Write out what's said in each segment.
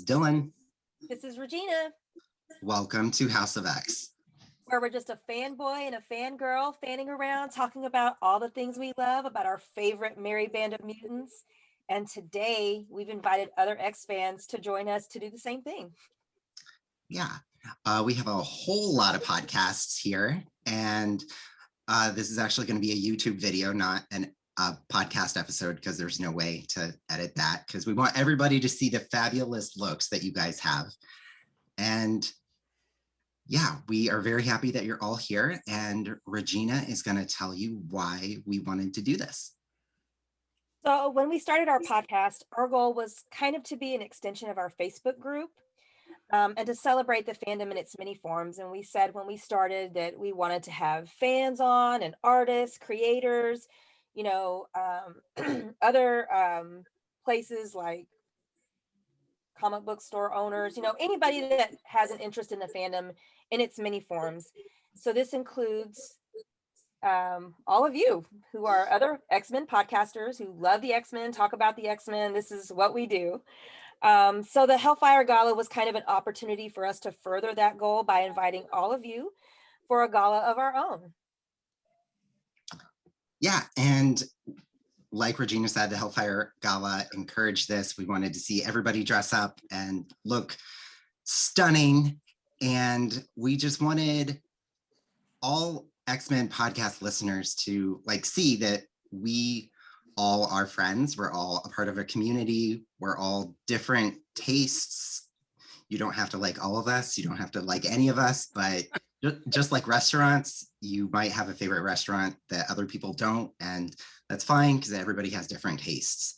Dylan. This is Regina. Welcome to House of X, where we're just a fanboy and a fangirl fanning around talking about all the things we love about our favorite merry band of mutants. And today we've invited other X fans to join us to do the same thing. Yeah, we have a whole lot of podcasts here, and this is actually going to be a YouTube video, not a podcast episode, because there's no way to edit that, because we want everybody to see the fabulous looks that you guys have. And yeah, we are very happy that you're all here, and Regina is going to tell you why we wanted to do this. So when we started our podcast, our goal was kind of to be an extension of our Facebook group and to celebrate the fandom in its many forms. And we said when we started that we wanted to have fans on and artists, creators, other places like comic book store owners, anybody that has an interest in the fandom in its many forms. So this includes all of you who are other X-Men podcasters who love the X-Men, talk about the X-Men. This is what we do. So the Hellfire Gala was kind of an opportunity for us to further that goal by inviting all of you for a gala of our own. Yeah, and like Regina said, the Hellfire Gala encouraged this. We wanted to see everybody dress up and look stunning. And we just wanted all X-Men podcast listeners to see that we all are friends. We're all a part of a community. We're all different tastes. You don't have to like all of us. You don't have to like any of us, but just like restaurants, you might have a favorite restaurant that other people don't, and that's fine because everybody has different tastes.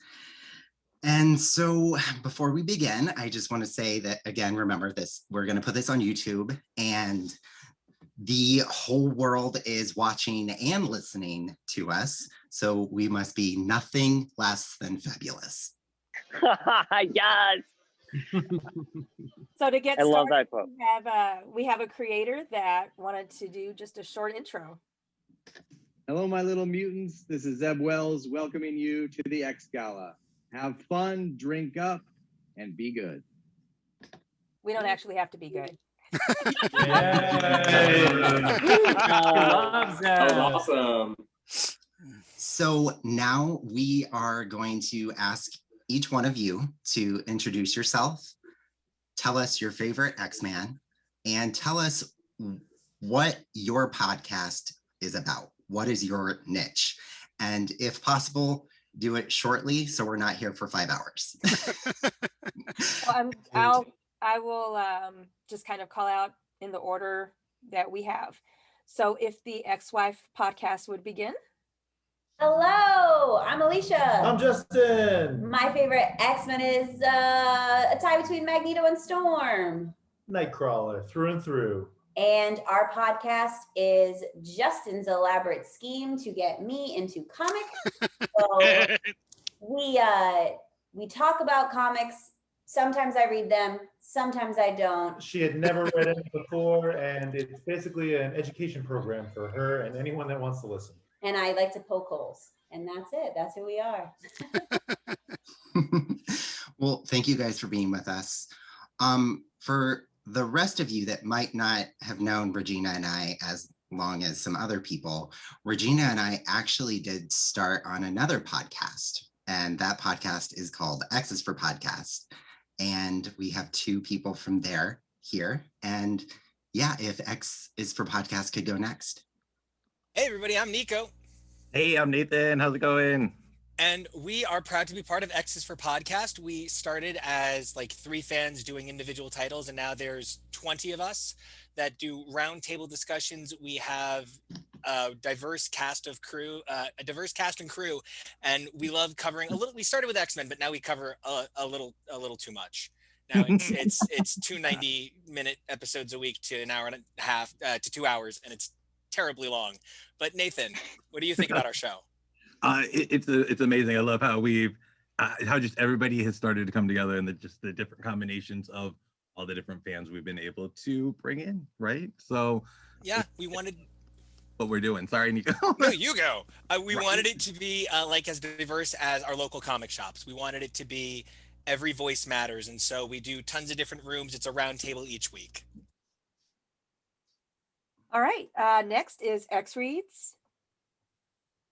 And so before we begin, I just want to say that, again, remember this, we're going to put this on YouTube, and the whole world is watching and listening to us. So we must be nothing less than fabulous. Yes. So to get I started, love that quote. We have a creator that wanted to do just a short intro. Hello, my little mutants. This is Zeb Wells welcoming you to the X Gala. Have fun, drink up, and be good. We don't actually have to be good. That was awesome. So now we are going to ask each one of you to introduce yourself, tell us your favorite X-Man, and tell us what your podcast is about. What is your niche? And if possible, do it shortly so we're not here for 5 hours. Well, I will just kind of call out in the order that we have. So if the Ex-Wife podcast would begin. Hello, I'm Alicia. I'm Justin. My favorite X-Men is a tie between Magneto and Storm. Nightcrawler, through and through. And our podcast is Justin's elaborate scheme to get me into comics. So we talk about comics. Sometimes I read them, sometimes I don't. She had never read it before, and it's basically an education program for her and anyone that wants to listen. And I like to poke holes. And that's it. That's who we are. Well, thank you guys for being with us. For the rest of you that might not have known Regina and I as long as some other people, Regina and I actually did start on another podcast, and that podcast is called X is for Podcast. And we have 2 people from there here. And yeah, if X is for Podcast could go next. Hey everybody, I'm Nico. Hey, I'm Nathan. How's it going? And we are proud to be part of X's for Podcast. We started as 3 fans doing individual titles, and now there's 20 of us that do roundtable discussions. We have a diverse cast and crew, and we love covering a little. We started with X-Men, but now we cover a little too much. Now it's 2 90-minute episodes a week to an hour and a half to 2 hours, and it's terribly long. But Nathan, what do you think about our show? It's amazing. I love how how just everybody has started to come together, and the different combinations of all the different fans we've been able to bring in, right? So yeah, we wanted what we're doing. Sorry, Nico. No, you go. We wanted it to be as diverse as our local comic shops. We wanted it to be every voice matters. And so we do tons of different rooms. It's a round table each week. All right. Next is X Reads.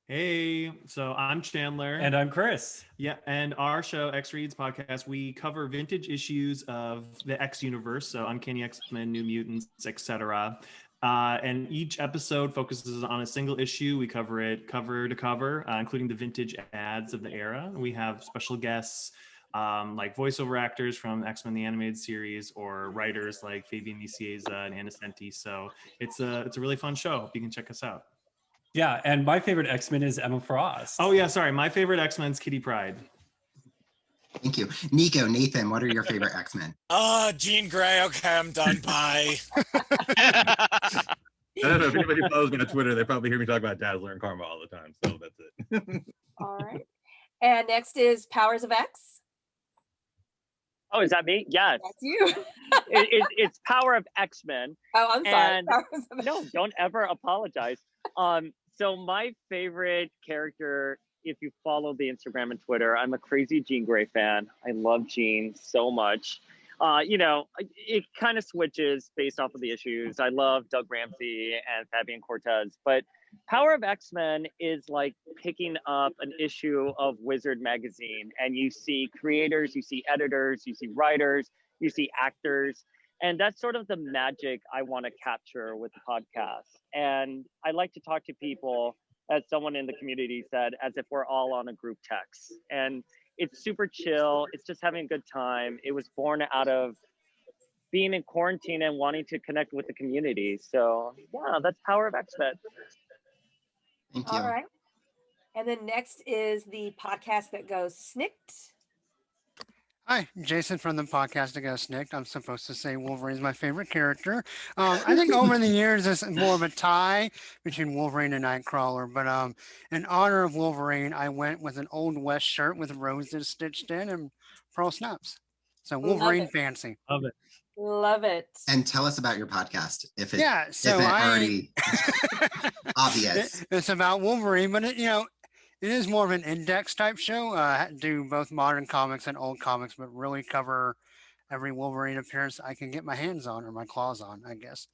Hey, so I'm Chandler. And I'm Chris. Yeah, and our show, X Reads Podcast, we cover vintage issues of the X universe, so Uncanny X-Men, New Mutants, etc. And each episode focuses on a single issue. We cover it cover to cover, including the vintage ads of the era. We have special guests like voiceover actors from X-Men the Animated Series, or writers like Fabian Nicieza and Anna Senti. So it's a really fun show. You can check us out. Yeah, and my favorite X-Men is Emma Frost. Oh yeah, sorry. My favorite X-Men's Kitty Pryde. Thank you. Nico, Nathan, what are your favorite X-Men? Jean Grey. Okay, I'm done. Bye. I don't know if anybody follows me on Twitter, they probably hear me talk about Dazzler and Karma all the time. So that's it. All right. And next is Powers of X. Oh, is that me? Yes. That's you. It's Power of X-Men. Oh, I'm sorry. And Powers of X. no, don't ever apologize. So my favorite character, if you follow the Instagram and Twitter, I'm a crazy Jean Grey fan. I love Jean so much. It kind of switches based off of the issues. I love Doug Ramsey and Fabian Cortez, but Power of X-Men is like picking up an issue of Wizard magazine, and you see creators, you see editors, you see writers, you see actors. And that's sort of the magic I want to capture with the podcast. And I like to talk to people, as someone in the community said, as if we're all on a group text. And it's super chill. It's just having a good time. It was born out of being in quarantine and wanting to connect with the community. So yeah, that's Power of X-Men. Thank you. All right. And then next is the podcast that goes SNIKT. Hi, Jason from the podcast that goes SNIKT. I'm supposed to say Wolverine's my favorite character. I think over the years, it's more of a tie between Wolverine and Nightcrawler. But in honor of Wolverine, I went with an Old West shirt with roses stitched in and pearl snaps. So Wolverine fancy. Love it. Love it. And tell us about your podcast, if it Yeah, so isn't I already obvious. It's about Wolverine, but it is more of an index type show. I do both modern comics and old comics, but really cover every Wolverine appearance I can get my hands on or my claws on, I guess.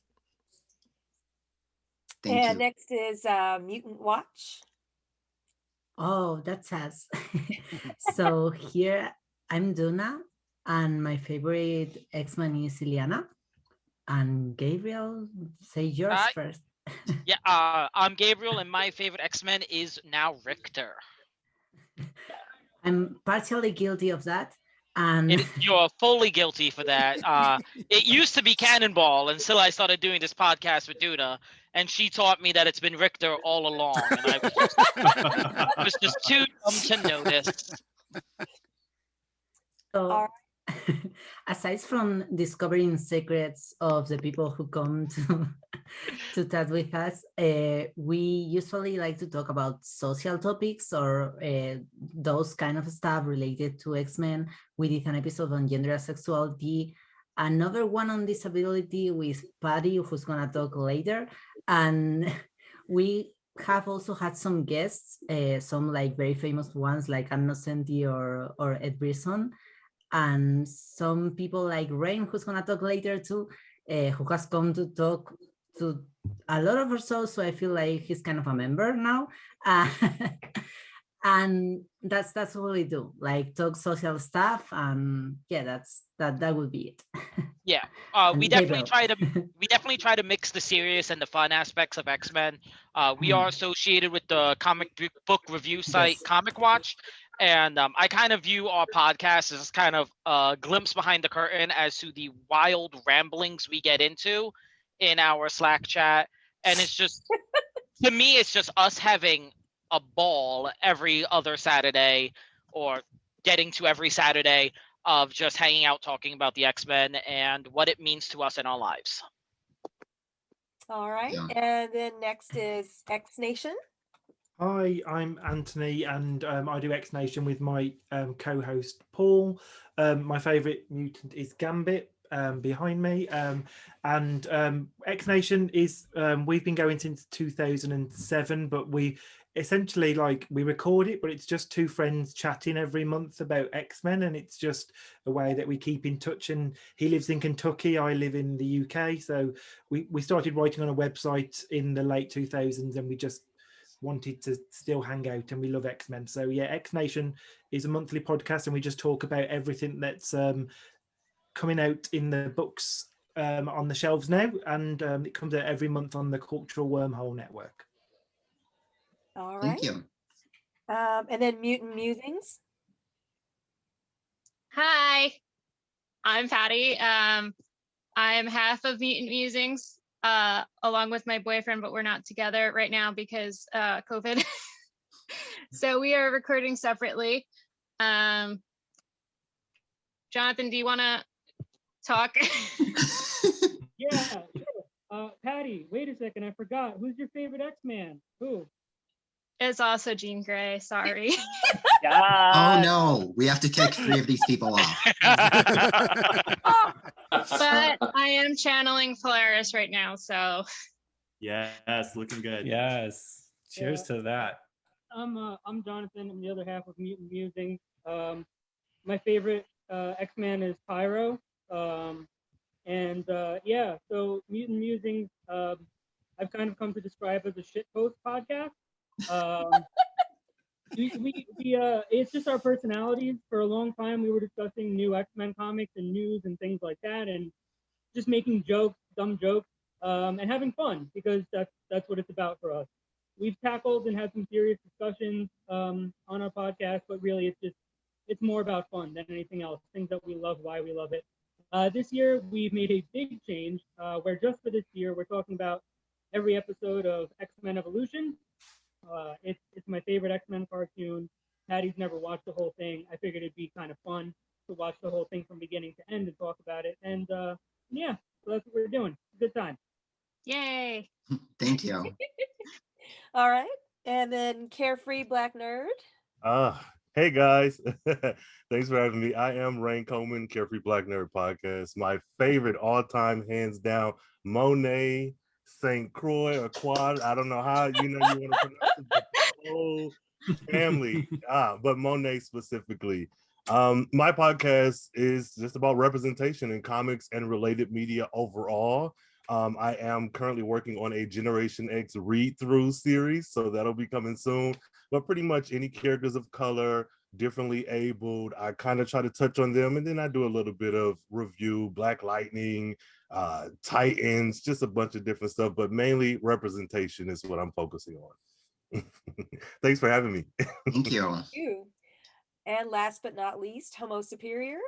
Thank And you. next is Mutant Watch. Oh, that's us. So here I'm Duna, and my favorite X-Men is Ileana. And Gabriel, say yours first. Yeah, I'm Gabriel, and my favorite X-Men is now Richter. I'm partially guilty of that. And You're fully guilty for that. It used to be Cannonball until I started doing this podcast with Duna, and she taught me that it's been Richter all along. And I was just too dumb to notice. So, aside from discovering secrets of the people who come to chat with us, we usually like to talk about social topics or those kind of stuff related to X-Men. We did an episode on gender and sexuality, another one on disability with Patty, who's gonna talk later, and we have also had some guests, some like very famous ones like Anna Senti or Ed Brisson, and some people like Rain, who's gonna talk later too, who has come to talk to a lot of our shows, so I feel like he's kind of a member now. And that's what we do, like talk social stuff, and yeah, that would be it. Yeah, we definitely try to mix the serious and the fun aspects of X-Men. We are associated with the comic book review site Comic Watch, and I kind of view our podcast as kind of a glimpse behind the curtain as to the wild ramblings we get into in our Slack chat. And it's just, to me, it's just us having a ball every other Saturday, or getting to every Saturday, of just hanging out, talking about the X-Men and what it means to us in our lives. All right. And then next is X Nation. Hi, I'm Anthony, and I do X Nation with my co-host Paul. My favorite mutant is Gambit. behind me. And X Nation is, we've been going since 2007, but we essentially we record it, but it's just two friends chatting every month about X-Men, and it's just a way that we keep in touch. And he lives in Kentucky, I live in the UK, so we started writing on a website in the late 2000s, and we just wanted to still hang out, and we love X-Men. So yeah, X Nation is a monthly podcast, and we just talk about everything that's coming out in the books on the shelves now, and it comes out every month on the Cultural Wormhole Network. All right. Thank you. And then Mutant Musings. Hi, I'm Patty. I'm half of Mutant Musings, along with my boyfriend, but we're not together right now because COVID. So we are recording separately. Jonathan, do you want to talk? Yeah, sure. Patty, wait a second, I forgot. Who's your favorite X-Man? Who? It's also Jean Grey, sorry. Oh no, we have to kick 3 of these people off. But I am channeling Polaris right now, so. Yes, looking good. Yes. Cheers to that. I'm Jonathan. I'm the other half of Mutant Musings. My favorite X-Man is Pyro. Yeah, so Mutant Musings, I've kind of come to describe as a shitpost podcast. It's just our personalities. For a long time, we were discussing new X-Men comics and news and things like that, and just making jokes, dumb jokes, and having fun, because that's what it's about for us. We've tackled and had some serious discussions on our podcast, but really it's more about fun than anything else, things that we love, why we love it. This year, we've made a big change where just for this year, we're talking about every episode of X-Men Evolution. It's my favorite X-Men cartoon. Patty's never watched the whole thing. I figured it'd be kind of fun to watch the whole thing from beginning to end and talk about it. And yeah, so that's what we're doing. Good time. Yay. Thank you. All right. And then Carefree Black Nerd. Hey guys. Thanks for having me. I am Rain Coleman, Carefree Black Nerd Podcast. My favorite all-time, hands down, Monet St. Croix or Quad. I don't know how you want to pronounce it, but the whole family. But Monet specifically. My podcast is just about representation in comics and related media overall. I am currently working on a Generation X read-through series, so that'll be coming soon. But pretty much any characters of color, differently abled, I kind of try to touch on them, and then I do a little bit of review, Black Lightning, Titans, just a bunch of different stuff, but mainly representation is what I'm focusing on. Thanks for having me. Thank you. Thank you. And last but not least, HomoSuperior.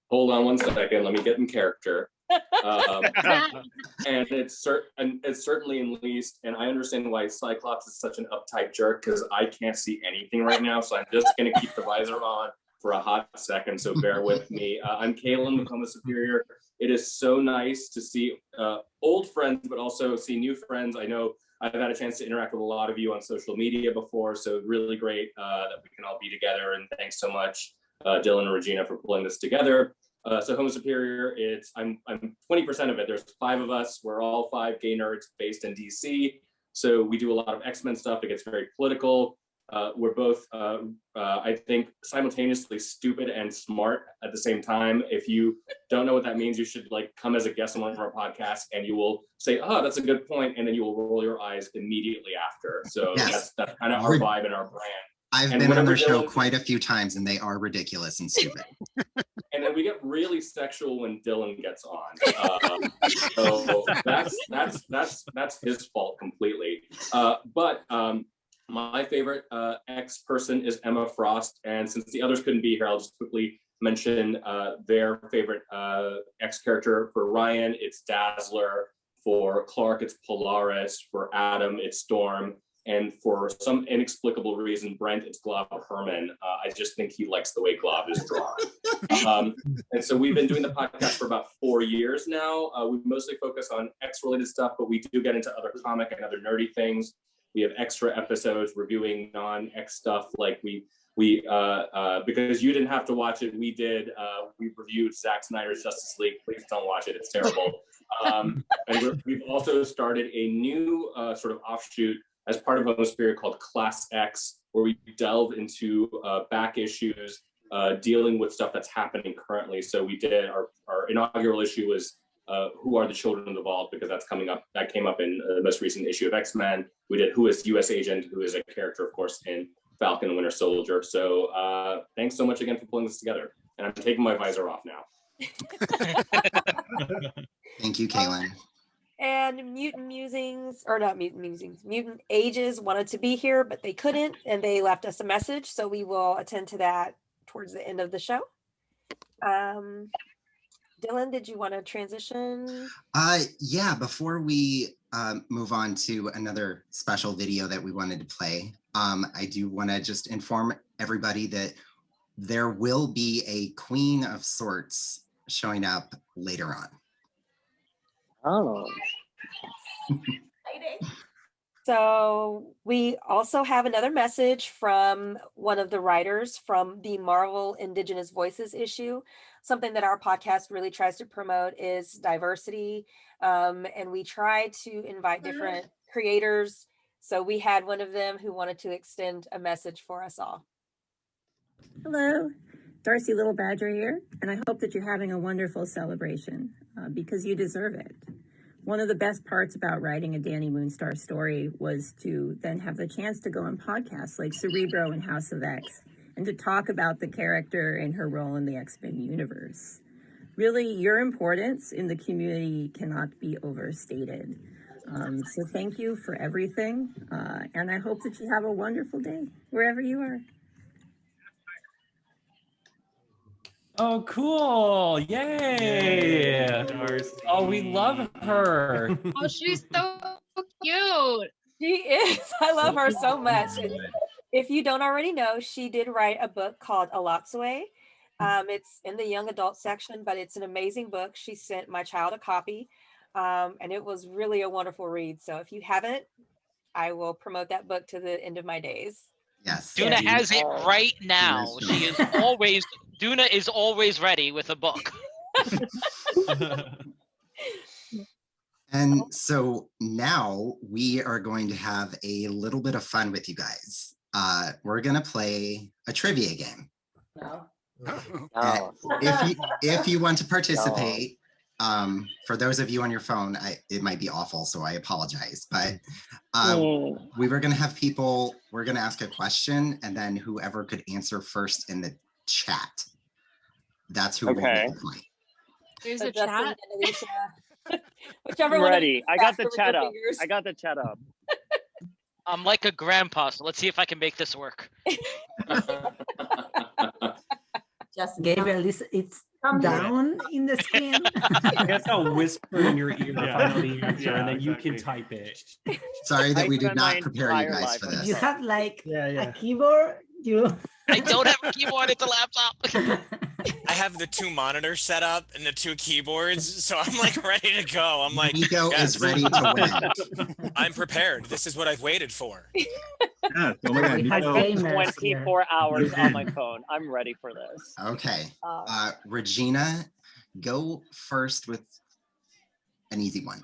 Hold on one second, let me get in character. And it's certainly in least, and I understand why Cyclops is such an uptight jerk, because I can't see anything right now, so I'm just going to keep the visor on for a hot second, so bear with me. I'm Kalen with HomoSuperior. It is so nice to see old friends, but also see new friends. I know I've had a chance to interact with a lot of you on social media before, so really great that we can all be together, and thanks so much, Dylan and Regina, for pulling this together. So HomoSuperior, I'm 20% of it. There's 5 of us. We're all 5 gay nerds based in DC. So we do a lot of X-Men stuff. It gets very political. We're both, I think, simultaneously stupid and smart at the same time. If you don't know what that means, you should come as a guest on one of our podcasts, and you will say, "Oh, that's a good point," and then you will roll your eyes immediately after. So yes, that's kind of our vibe and our brand. I've been on their show quite a few times, and they are ridiculous and stupid. And then we get really sexual when Dylan gets on. So that's his fault completely. But my favorite X person is Emma Frost, and since the others couldn't be here, I'll just quickly mention their favorite X character. For Ryan, it's Dazzler. For Clark, it's Polaris. For Adam, it's Storm. And for some inexplicable reason, Brent, it's Glob Herman. I just think he likes the way Glob is drawn. And so we've been doing the podcast for about 4 years now. We mostly focus on X-related stuff, but we do get into other comic and other nerdy things. We have extra episodes reviewing non-X stuff, like we we because you didn't have to watch it, we did. We reviewed Zack Snyder's Justice League. Please don't watch it; it's terrible. And we've also started a new sort of offshoot as part of HomoSuperior called Class X, where we delve into back issues dealing with stuff that's happening currently. So we did our inaugural issue was Who Are the Children of the Vault, because that's coming up. That came up in the most recent issue of X-Men. We did Who is U.S. Agent, who is a character, of course, in Falcon and Winter Soldier. So thanks so much again for pulling this together. And I'm taking my visor off now. Thank you, Kaylin. And Mutant Musings, or not Mutant Musings, Mutant Ages wanted to be here, but they couldn't, and they left us a message. So we will attend to that towards the end of the show. Dylan, did you want to transition? Yeah, before we move on to another special video that we wanted to play, I do want to just inform everybody that there will be a Queen of Sorts showing up later on. Oh. So we also have another message from one of the writers from the Marvel Indigenous Voices issue. Something that our podcast really tries to promote is diversity. And we try to invite different creators. So we had one of them who wanted to extend a message for us all. Hello, Darcy Little Badger here, and I hope that you're having a wonderful celebration because you deserve it. One of the best parts about writing a Danny Moonstar story was to then have the chance to go on podcasts like Cerebro and House of X and to talk about the character and her role in the X-Men universe. Really, your importance in the community cannot be overstated. So thank you for everything, and I hope that you have a wonderful day wherever you are. Oh, cool. Yay. Oh, we love her. Oh, she's so cute. She is. I love her so much. If you don't already know, she did write a book called Alatsue. It's in the young adult section, but it's an amazing book. She sent my child a copy, and it was really a wonderful read. So if you haven't, I will promote that book to the end of my days. Yes. Duna has it right now. She is always, Duna is always ready with a book. And so now we are going to have a little bit of fun with you guys. We're going to play a trivia game. No. If you want to participate, for those of you on your phone, it might be awful, so I apologize. But we were going to have people, we're going to ask a question, and then whoever could answer first in the chat, that's who will get the point. There's a chat. Whichever I'm one. ready. I got the faster with chat your up. fingers. I got the chat up. I'm like a grandpa, so let's see if I can make this work. Gabriel, it's down in the screen. I guess I'll whisper in your ear if I know the answer, and then you can type it. Sorry that we did spent my not prepare you entire guys life for on this. You have like a keyboard. I don't have a keyboard, it's a laptop. I have the two monitors set up and the two keyboards, so I'm like ready to go. I'm like, Nico is ready to win. I'm prepared. This is what I've waited for. Yeah, oh my God, I Nico. spent 24 hours on my phone. I'm ready for this. Okay. Regina, go first with an easy one.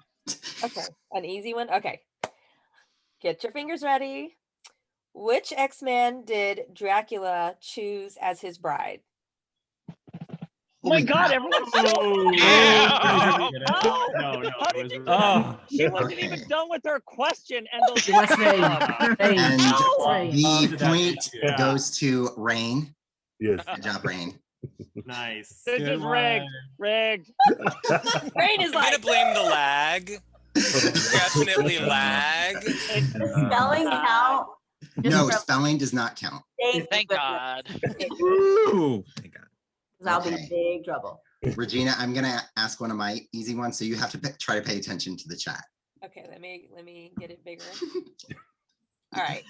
Okay, an easy one. Okay. Get your fingers ready. Which X-Men did Dracula choose as his bride? Oh my God, everyone's so No, she wasn't even done with her question, and those And the point goes to Rain. Yes. Good job, Rain. Nice. This is rigged. Rigged. Rain is I'm gonna blame the lag. Definitely lag. Spelling count. No, spelling does not count. Thank God. Ooh, thank God. I'll be in big trouble. Regina, I'm gonna ask one of my easy ones, so you have to try to pay attention to the chat. Okay, let me get it bigger. All right.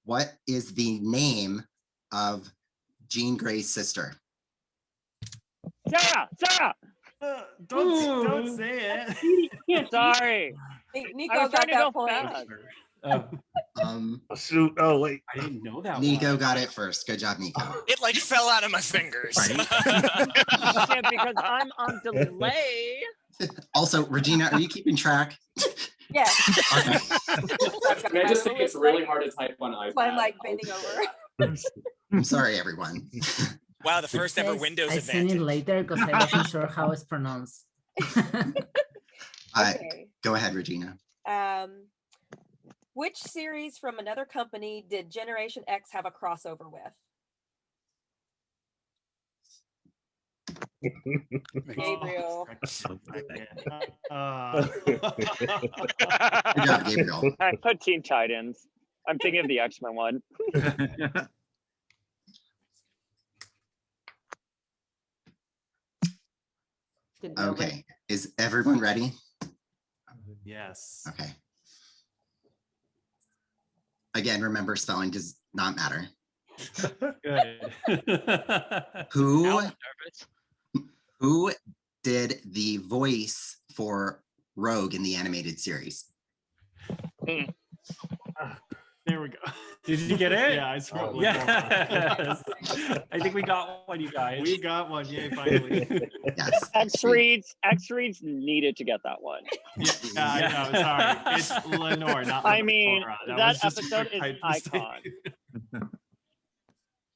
What is the name of Jean Grey's sister? Sarah. Don't say it. Sorry. Nico I was got trying to that go point. fast. Shoot. Oh, wait. I didn't know that Nico one. got it first. Good job, Nico. It like fell out of my fingers. Yeah, because I'm on delay. Also, Regina, are you keeping track? Yes. Can I just say it's really hard to type on iPad? I'm like bending over. I'm sorry, everyone. Wow, the first ever Guys, Windows I seen it advantage. later because I wasn't sure how it's pronounced. Okay. Go ahead, Regina. Which series from another company did Generation X have a crossover with? Gabriel. Good job, Gabriel. I put Teen Titans. I'm thinking of the X-Men one. Okay. Is everyone ready? Yes. Okay. Again, remember, spelling does not matter. Good. Who did the voice for Rogue in the animated series? There we go. Did you get it? Yeah, I swear. Yes. I think we got one, you guys. We got one. Yay, finally. Yes. X-Reads needed to get that one. Yeah, I know. Sorry. It's Lenore, not I mean, Laura. that was just a episode is quick type mistake. icon.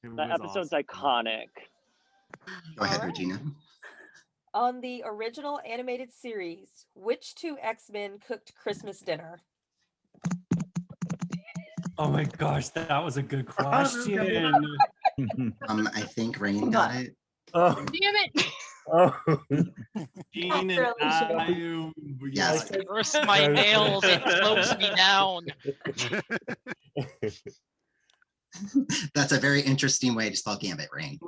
It That was episode's awesome. iconic. Go ahead, All right. Regina. On the original animated series, which two X-Men cooked Christmas dinner? Oh my gosh, that was a good question. I think Rain got it. Oh, Damn it. oh. Gene and I. Yes. I burst my nails. It slows me down. That's a very interesting way to spell Gambit, Rain.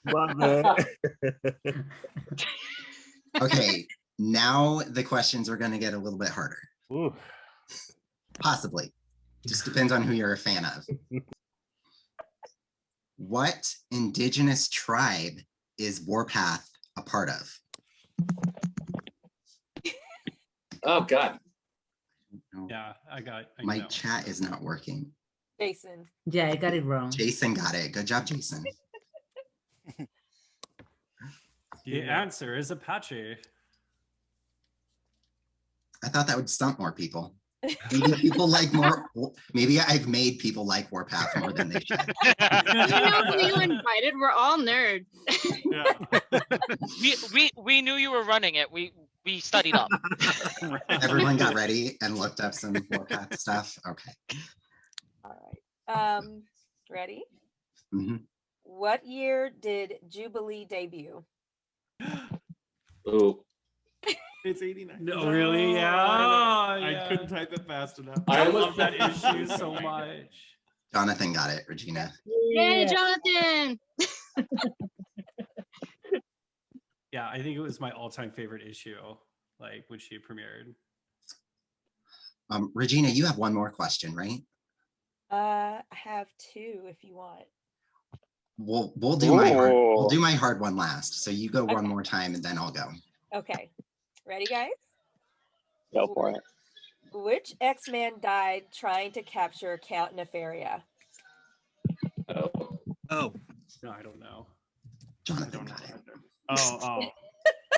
My bad. Okay, now the questions are going to get a little bit harder. Ooh. Possibly. Just depends on who you're a fan of. What indigenous tribe is Warpath a part of? Oh, God. Yeah, I My know. chat is not working. Jason. Yeah, I got it wrong. Jason got it. Good job, Jason. The answer is Apache. I thought that would stump more people. Maybe people like more. Maybe I've made people like Warpath more than they should. You know who you invited? We're all nerds. We knew you were running it. We studied up. Everyone got ready and looked up some Warpath stuff. Okay. All right. Ready? Mhm. What year did Jubilee debut? Ooh. It's 89. No, really? Yeah. I couldn't type it fast enough. I love that issue so much. Jonathan got it, Regina. Yay, Jonathan! Yeah, I think it was my all-time favorite issue, like when she premiered. Regina, you have one more question, right? I have two if you want. We'll do my hard one last. So you go one more time and then I'll go. Okay. Ready, guys? Go for it. Which X-Man died trying to capture Count Nefaria? Oh. No, I don't know. Jonathan got it. Oh.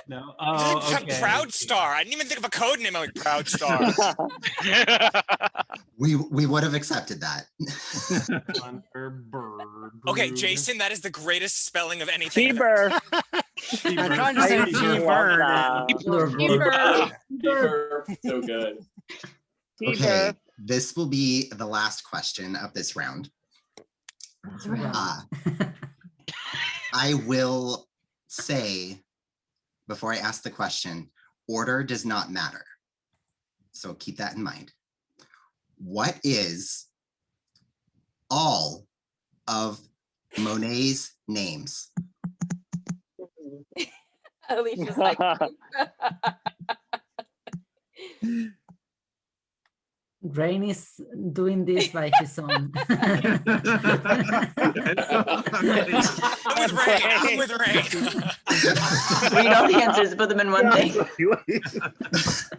No. Oh, okay. Proud Star. I didn't even think of a code name like Proud Star. We would have accepted that. Okay, Jason, that is the greatest spelling of anything. T-Bird. I'm trying to say T-Bird. T-Bird. So good. Okay, this will be the last question of this round. I will say, before I ask the question, order does not matter. So keep that in mind. What is all of Monet's names? Alicia's like, Rain is doing this by his own. I'm with Ray. Read all the answers, put them in one thing.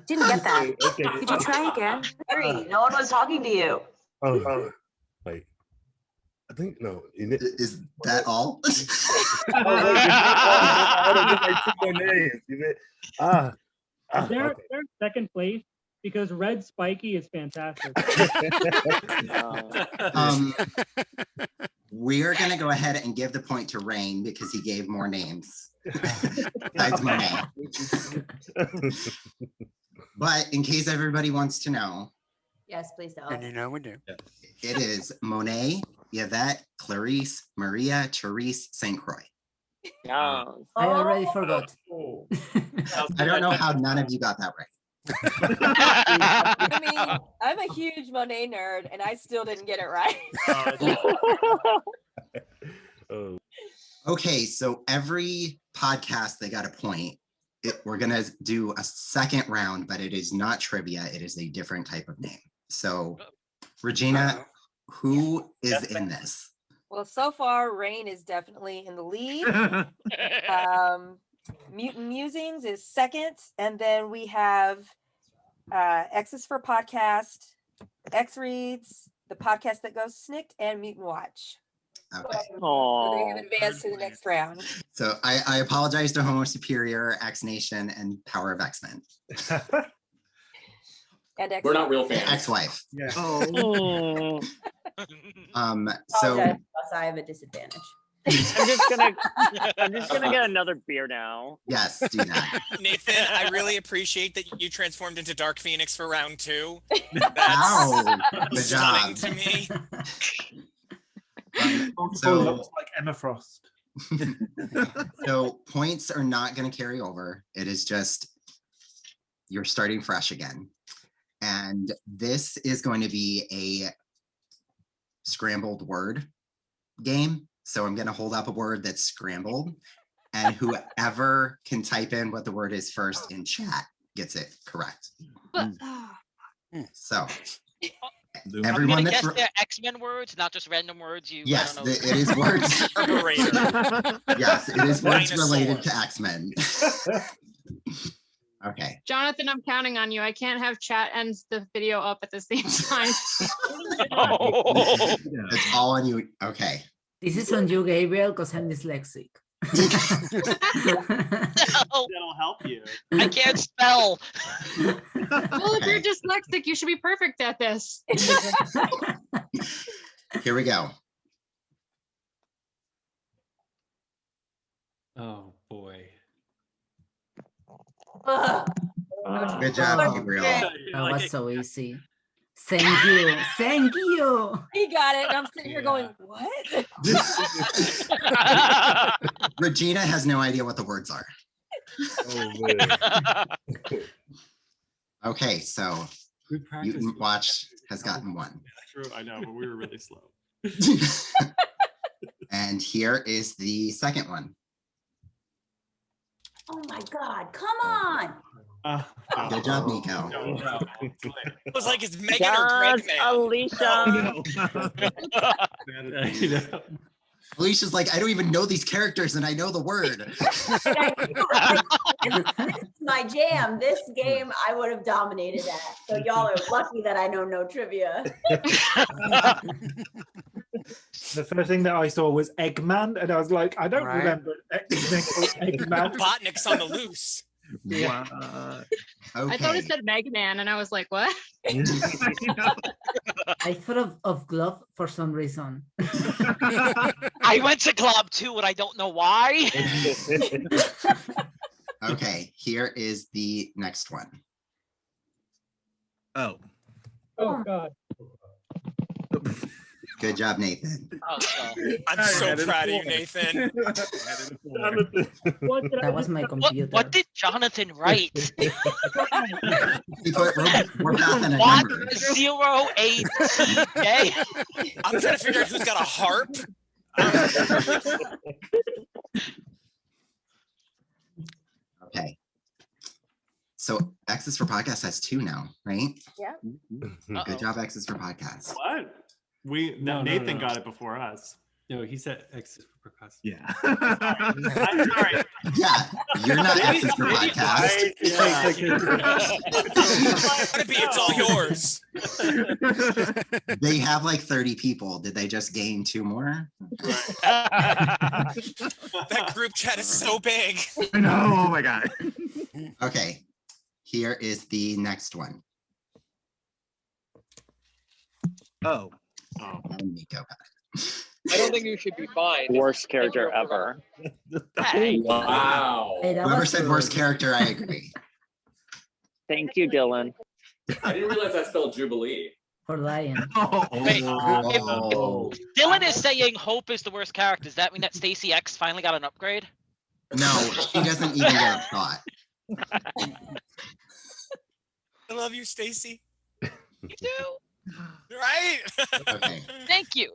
Didn't get that. Okay. Could you try again? Harry, no one was talking to you. Oh, wait. I think no. Is that all? They're second place because Red Spiky is fantastic. We're gonna go ahead and give the point to Rain because he gave more names. Besides Monet. But in case everybody wants to know, Yes, please don't. And you know we do. it is Monet, Yvette, Clarice, Maria, Therese, St. Croix. Oh. I already forgot. I don't know how none of you got that right. I mean, I'm a huge Monet nerd, and I still didn't get it right. Okay, so every podcast they got a point. We're gonna do a second round, but it is not trivia. It is a different type of name. So, Regina, who is in this? Well, so far, Rain is definitely in the lead. Mutant Musings is second, and then we have X is for Podcast, X Reads, the podcast that goes SNIKT, and Mutant Watch. Okay. So they have advanced to the next round. So I apologize to HomoSuperior, X Nation, and Power of X-Men. And We're not real fans. Ex-wife. Yeah. So Apologize, plus I have a disadvantage. I'm just gonna get another beer now. yes, do that. Nathan, I really appreciate that you transformed into Dark Phoenix for round 2. Wow, good Stunning job. to me. So, looks like Emma Frost. so points are not going to carry over. It is just you're starting fresh again. And this is going to be a scrambled word game. So I'm going to hold up a word that's scrambled, and whoever can type in what the word is first in chat gets it correct. So everyone guess that's they're X-Men words, not just random words. yes, I don't know. it is words. Yes, it is words Dinosaur. related to X-Men. Okay. Jonathan, I'm counting on you. I can't have chat and the video up at the same time. It's all on you. Okay. This is on you, Gabriel, because I'm dyslexic. That'll help you. I can't spell. Well, if you're dyslexic, you should be perfect at this. Here we go. Oh boy. Good job, Gabriel. That was so easy. Thank you. Thank you. He got it. And I'm sitting here going, what? Regina has no idea what the words are. Oh, man. Okay, so Mutant Watch has gotten one. True, I know, but we were really slow. And here is the second one. Oh my God, come on. Good job, Nico. It was like, it's Megan or Greg, man. Alicia. Alicia's like, I don't even know these characters and I know the word. It's my jam. This game I would have dominated at. So y'all are lucky that I know no trivia. The first thing that I saw was Eggman, and I was like, I don't remember anything called Eggman. Robotnik's on the loose. Yeah. I thought it said Megman, and I was like, what? I thought of glove for some reason. I went to club too, and I don't know why. Okay, here is the next one. Oh God. Good job, Nathan. I'm so proud of you, Nathan. That was my computer. What did Jonathan write? He put Warpath and a What? number. 0-8-J? I'm trying to figure out who's got a harp. Okay. So X's for Podcast has 2 now, right? Yeah. Good job, X's for Podcast. What? Nathan got it before us. No, he said X for podcast. Yeah. I'm sorry. Yeah, you're not X's for podcast. It's all yours. They have like 30 people. Did they just gain 2 more? That group chat is so big. I know. Oh my God. Okay, here is the next one. Oh. Nico got it. I don't think you should be fined. Worst character ever. Wow. Whoever said worst character, I agree. Thank you, Dylan. I didn't realize that spelled Jubilee. For Lion. Wait, Oh. if Dylan is saying Hope is the worst character, does that mean that Stacy X finally got an upgrade? No, she doesn't even get a thought. I love you, Stacy. You do. Right? Okay. Thank you.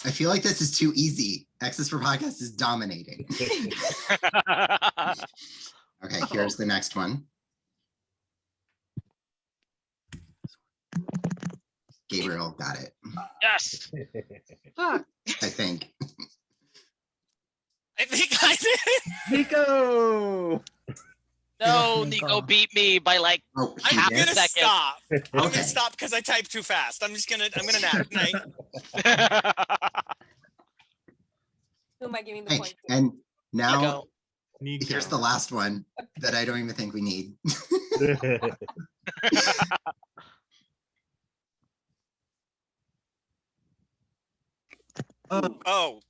I feel like this is too easy. X's for podcast is dominating. Okay, here's the next one. Gabriel got it, Yes. I think. I think I did. Nico. No, Nico beat me by like Oh, he half I'm a gonna second. stop. I'm Okay. gonna stop because I typed too fast. I'm gonna nap. Night. Who am I giving the Hey, point to? and now Nico. here's the last one that I don't even think we need. Oh.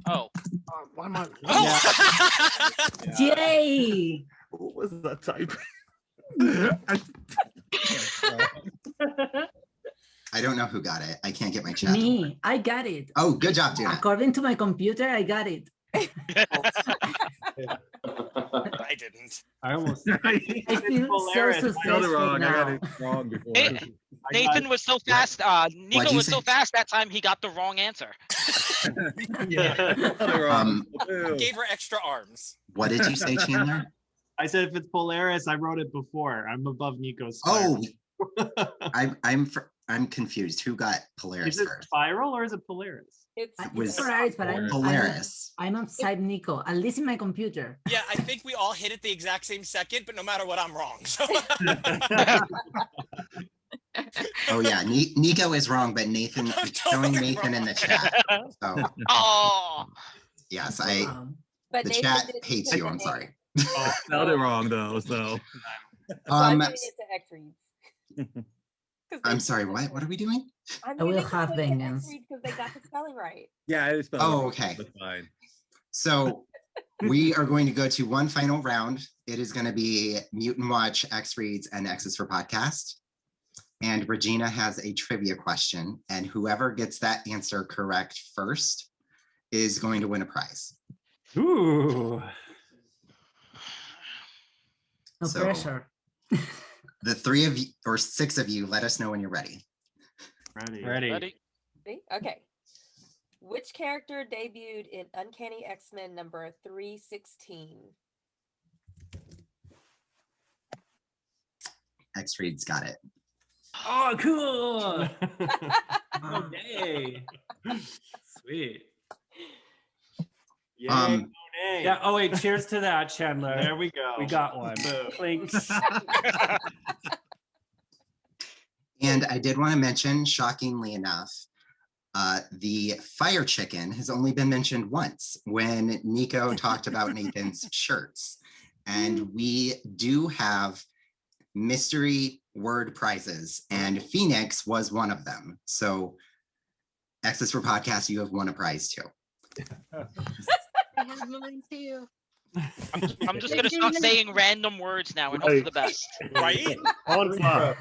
Oh. Why am I? Yay! What was that type? I don't know who got it. I can't get my chat. Me, I got it. Oh, good job, Dina. According to my computer, I got it. I didn't. I almost. I feel so successful wrong. I got now. it wrong before. Nathan was so fast. Nico What'd you was so say? fast that time he got the wrong answer. Gave her extra arms. What did you say, Chandler? I said if it's Polaris, I wrote it before. I'm above Nico's. Oh, I'm confused. Who got Polaris Is it first? Spiral or is it Polaris? It's was Polaris, but Polaris. I'm outside Nico, at least in my computer. Yeah, I think we all hit it the exact same second, but no matter what, I'm wrong. So. Oh yeah, Nico is wrong, but Nathan is showing Nathan in the chat. So Oh. yes, But the Nathan chat did hates put you. the I'm name. sorry. Oh, spelled it wrong though. So. So I'm giving it to X reads. I'm sorry. What are we doing? I'm I will giving have the point to X vengeance. reads because they got the spelling right. Yeah, I spelled it Oh, wrong. okay. That's fine. So we are going to go to one final round. It is going to be Mutant Watch, X Reads, and X's for Podcast. And Regina has a trivia question, and whoever gets that answer correct first is going to win a prize. Ooh. No So- pressure. The 3 of you or 6 of you, let us know when you're ready. Ready. Ready? See? Okay. Which character debuted in Uncanny X-Men number 316? X Reads got it. Oh, cool. Okay. Sweet. Yay, Monet. Yeah. Oh wait. Cheers to that, Chandler. There we go. We got one. Clinks. And I did want to mention, shockingly enough, the fire chicken has only been mentioned once when Nico talked about Nathan's shirts. And we do have mystery word prizes, and Phoenix was one of them. So X's for Podcast, you have won a prize too. I have mine too. I'm just gonna start saying random words now and hope for the best. Right? On fire.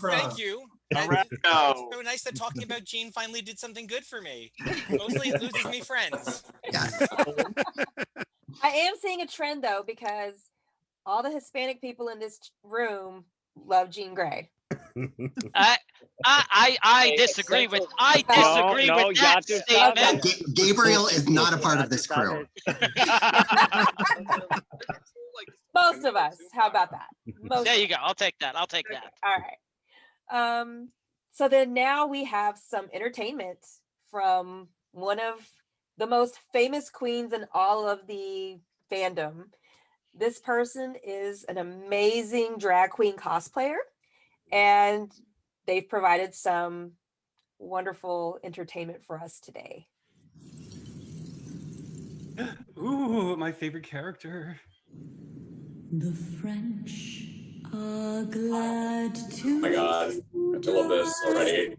Thank you. It's so nice that talking about Gene finally did something good for me. Mostly it loses me friends. Yes. I am seeing a trend though, because all the Hispanic people in this room love Jean Grey. I disagree with with that statement. Gabriel is not a part of this crew. Most of us. How about that? There you go. I'll take that. I'll take that. All right. So then now we have some entertainment from one of the most famous queens in all of the fandom. This person is an amazing drag queen cosplayer, and they've provided some wonderful entertainment for us today. Ooh, my favorite character. The French are glad to. Oh my God, I love this already.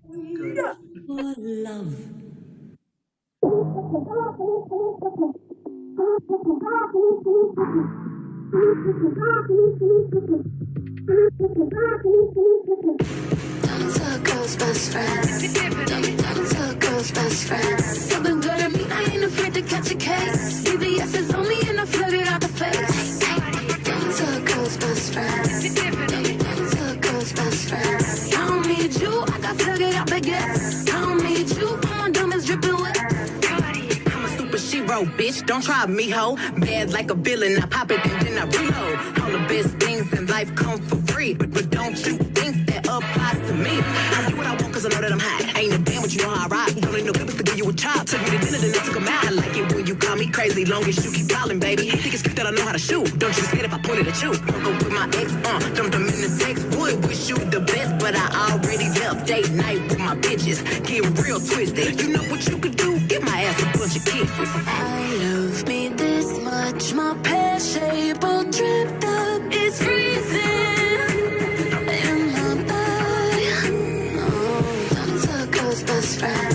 For love. Diamonds are a girl's best friend. Diamonds are a girl's best friend. Something good at me, I ain't afraid to catch a case. BBS is on me and I flood it out the face. Diamonds are a girl's best friend. Diamonds are a girl's best friend. I don't need you, I got flooded out baguettes. I don't need you, all my diamonds dripping wet. I'm a super shero, bitch, don't try me, ho. Bad like a villain, I pop it and then I reload. All the best things in life come for free, but don't you think that applies to me? I do what I want cause I know that I'm hot. I ain't a damn but you know how I ride. Don't need no papers to give you a chop. Took me to dinner, then I took 'em out. I like it when you call me crazy, long as you keep calling, baby. Think it's cute that I know how to shoot. Don't you scared if I pointed at you? Won't go with my ex, dumped them in the text. Would wish you the best, but I already left date night with my bitches. Get real twisted. You know what you could do? Give my ass a bunch of kisses. I love me this much. My pear shape all dripped up. It's freezing. Best friend.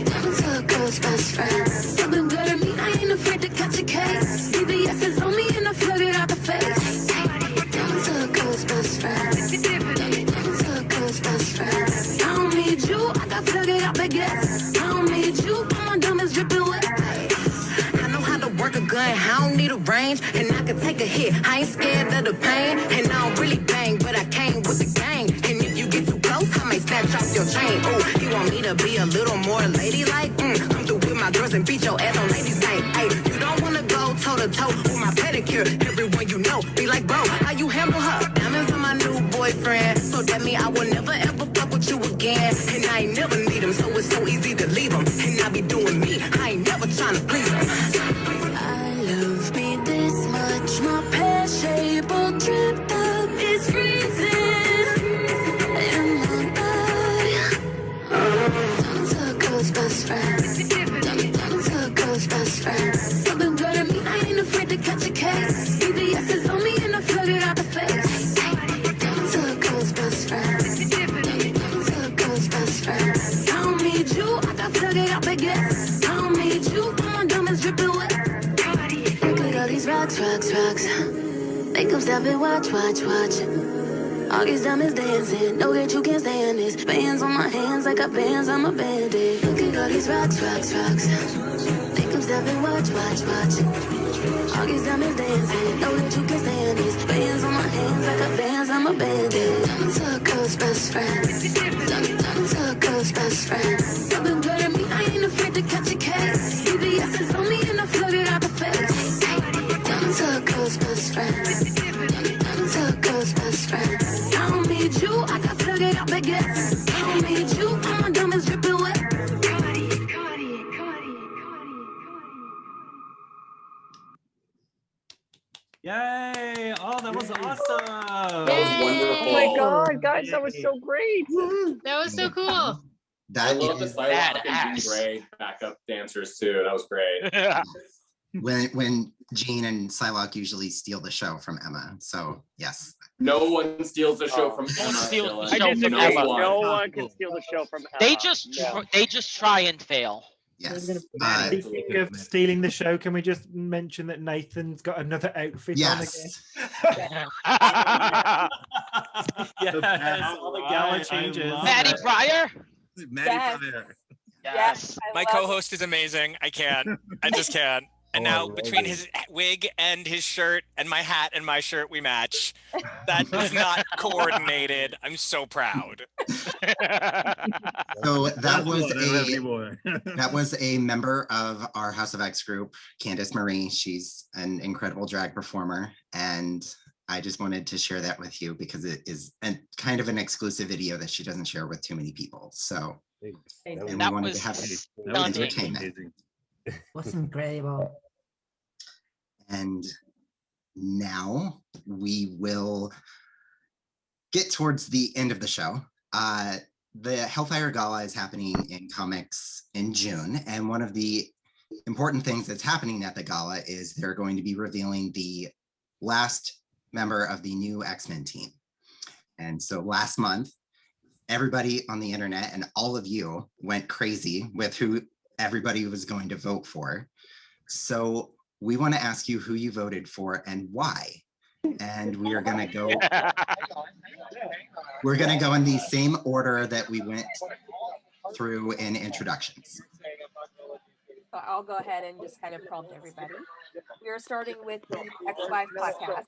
Diamonds are a girl's best friend. Something good at me, I ain't afraid to catch a case. BBS is on me and I flood it out the face. Diamonds are a girl's best friend. Diamonds are a girl's best friend. I don't need you, I got flooded out baguettes. I don't need you, all my diamonds dripping wet. I know how to work a gun, I don't need a range, and I can take a hit. I ain't scared of the pain, and I don't really bang, but I came with the gang. And if you get too close, I may snatch off your chain. Ooh, you want me to be a little more ladylike? Come through with my girls and beat your ass on ladies' night. Ay, you don't wanna go toe to toe with my pedicure. Everyone you know be like, bro, how you handle her? Diamonds on my new boyfriend, so that mean I will never ever fuck with you again. And I ain't never need him, so it's so easy to leave him. And I be doing me, I ain't never trying to please him. I love me this much, my pear shape all dripped up, it's freezing. Best friend. Diamonds are a girl's best friend. Something good at me, I ain't afraid to catch a case. BBS is on me and I flood it out the face. Diamonds are a girl's best friend. Diamonds are a girl's best friend. I don't need you, I got flooded out baguettes. I don't need you, all my diamonds dripping wet. Look at all these rocks. Make them stop and watch. All these diamonds dancing, know that you can't stand this. Bands on my hands, I got bands on my bandit. Look at all these rocks. Make them stop and watch. All these diamonds dancing, know that you can't stand this. Bands on my hands, I got bands on my bandit. Diamonds are a girl's best friend. Diamonds are a girl's best friend. Something good at me, I ain't afraid to catch a case. BBS is on me and I flood it out the face. Diamonds are a girl's best friend. Diamonds are a girl's best friend. I don't need you, I got flooded out baguettes. I don't need you, all my diamonds dripping wet. Yay! Oh, that was awesome. That was wonderful. Oh my God, guys, that was so great. That was so cool. I love the Psylocke and Jean Grey backup dancers too. That was great. when Jean and Psylocke usually steal the show from Emma. So yes. No one steals the show from Emma. Steal the Dylan. show from Emma. No one can steal the show from Emma. They just try and fail. Yes. Speaking of stealing the show, can we just mention that Nathan's got another outfit on again? Yes, all the Gala changes. Maddie Pryor? Yes. My co-host is amazing. I just can't. And now between his wig and his shirt and my hat and my shirt, we match. That is not coordinated. I'm so proud. So that was a member of our House of X group, Candice Marie. She's an incredible drag performer, and I just wanted to share that with you because it is kind of an exclusive video that she doesn't share with too many people. So And we That wanted was to have stunning. entertainment. Was incredible. And now we will get towards the end of the show. The Hellfire Gala is happening in comics in June. And one of the important things that's happening at the gala is they're going to be revealing the last member of the new X-Men team. And so last month, everybody on the internet and all of you went crazy with who everybody was going to vote for. So we want to ask you who you voted for and why. And we are going to go, we're going to go in the same order that we went through in introductions. I'll go ahead and just kind of prompt everybody. We are starting with the X5 podcast.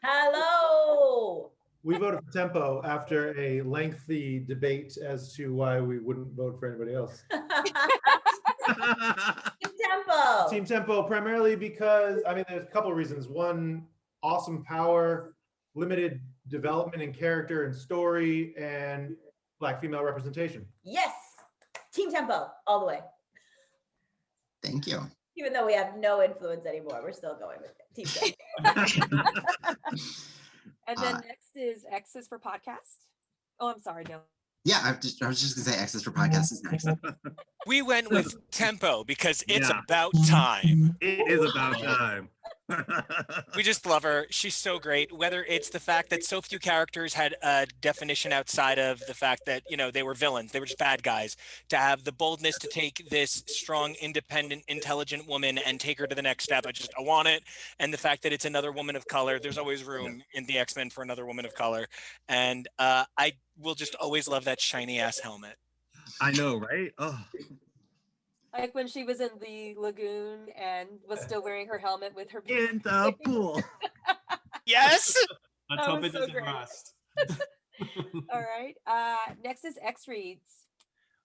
Hello. We voted for Tempo after a lengthy debate as to why we wouldn't vote for anybody else. Team Tempo. Team Tempo, primarily because, I mean, there's a couple of reasons. One, awesome power, limited development in character and story, and Black female representation. Yes. Team Tempo, all the way. Thank you. Even though we have no influence anymore, we're still going with it. Team Tempo. And then next is X's for podcast. Oh, I'm sorry, Dylan. Yeah, I was just gonna say X's for podcast is next. We went with Tempo because it's about time. It is about time. We just love her. She's so great. Whether it's the fact that so few characters had a definition outside of the fact that, you know, they were villains, they were just bad guys, to have the boldness to take this strong, independent, intelligent woman and take her to the next step. I want it. And the fact that it's another woman of color, there's always room in the X-Men for another woman of color. And I will just always love that shiny ass helmet. I know, right? Oh. Like when she was in the lagoon and was still wearing her helmet with her in the pool. Yes. Let's hope it doesn't rust. All right. Next is X reads.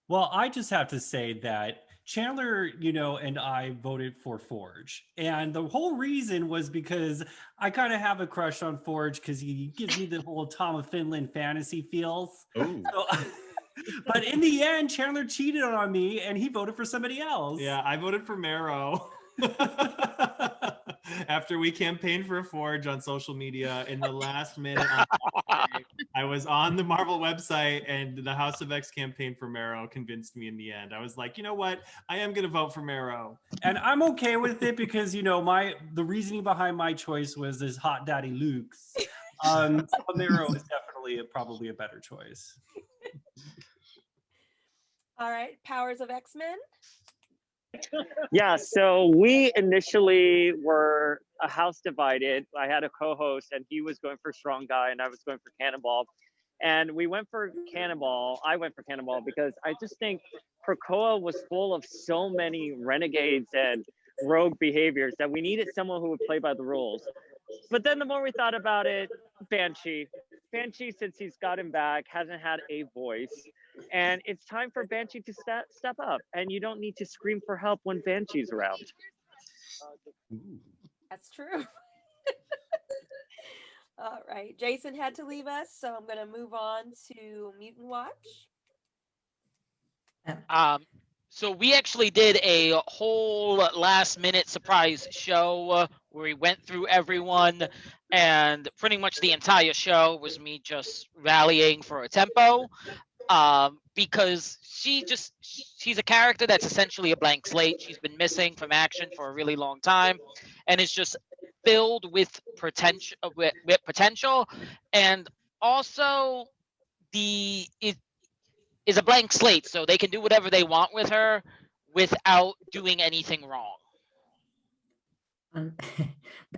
Well, I just have to say that Chandler, you know, and I voted for Forge. And the whole reason was because I kind of have a crush on Forge because he gives me the whole Tom of Finland fantasy feels. Oh. So, but in the end, Chandler cheated on me and he voted for somebody else. Yeah, I voted for Marrow. After we campaigned for a Forge on social media in the last minute, I was on the Marvel website and the House of X campaign for Marrow convinced me in the end. I was like, you know what? I am going to vote for Marrow. And I'm okay with it because, you know, the reasoning behind my choice was this hot daddy Luke's. So Marrow is definitely probably a better choice. All right, Powers of X-Men. Yeah, so we initially were a house divided. I had a co-host and he was going for Strong Guy and I was going for Cannonball. And we went for Cannonball. I went for Cannonball because I just think Krakoa was full of so many renegades and rogue behaviors that we needed someone who would play by the rules. But then the more we thought about it, Banshee, since he's got him back, hasn't had a voice. And it's time for Banshee to step up. And you don't need to scream for help when Banshee's around. That's true. All right. Jason had to leave us, so I'm going to move on to Mutant Watch. So we actually did a whole last minute surprise show where we went through everyone, and pretty much the entire show was me just rallying for a Tempo. Because she's a character that's essentially a blank slate. She's been missing from action for a really long time and is just filled with potential, and also is a blank slate, so they can do whatever they want with her without doing anything wrong.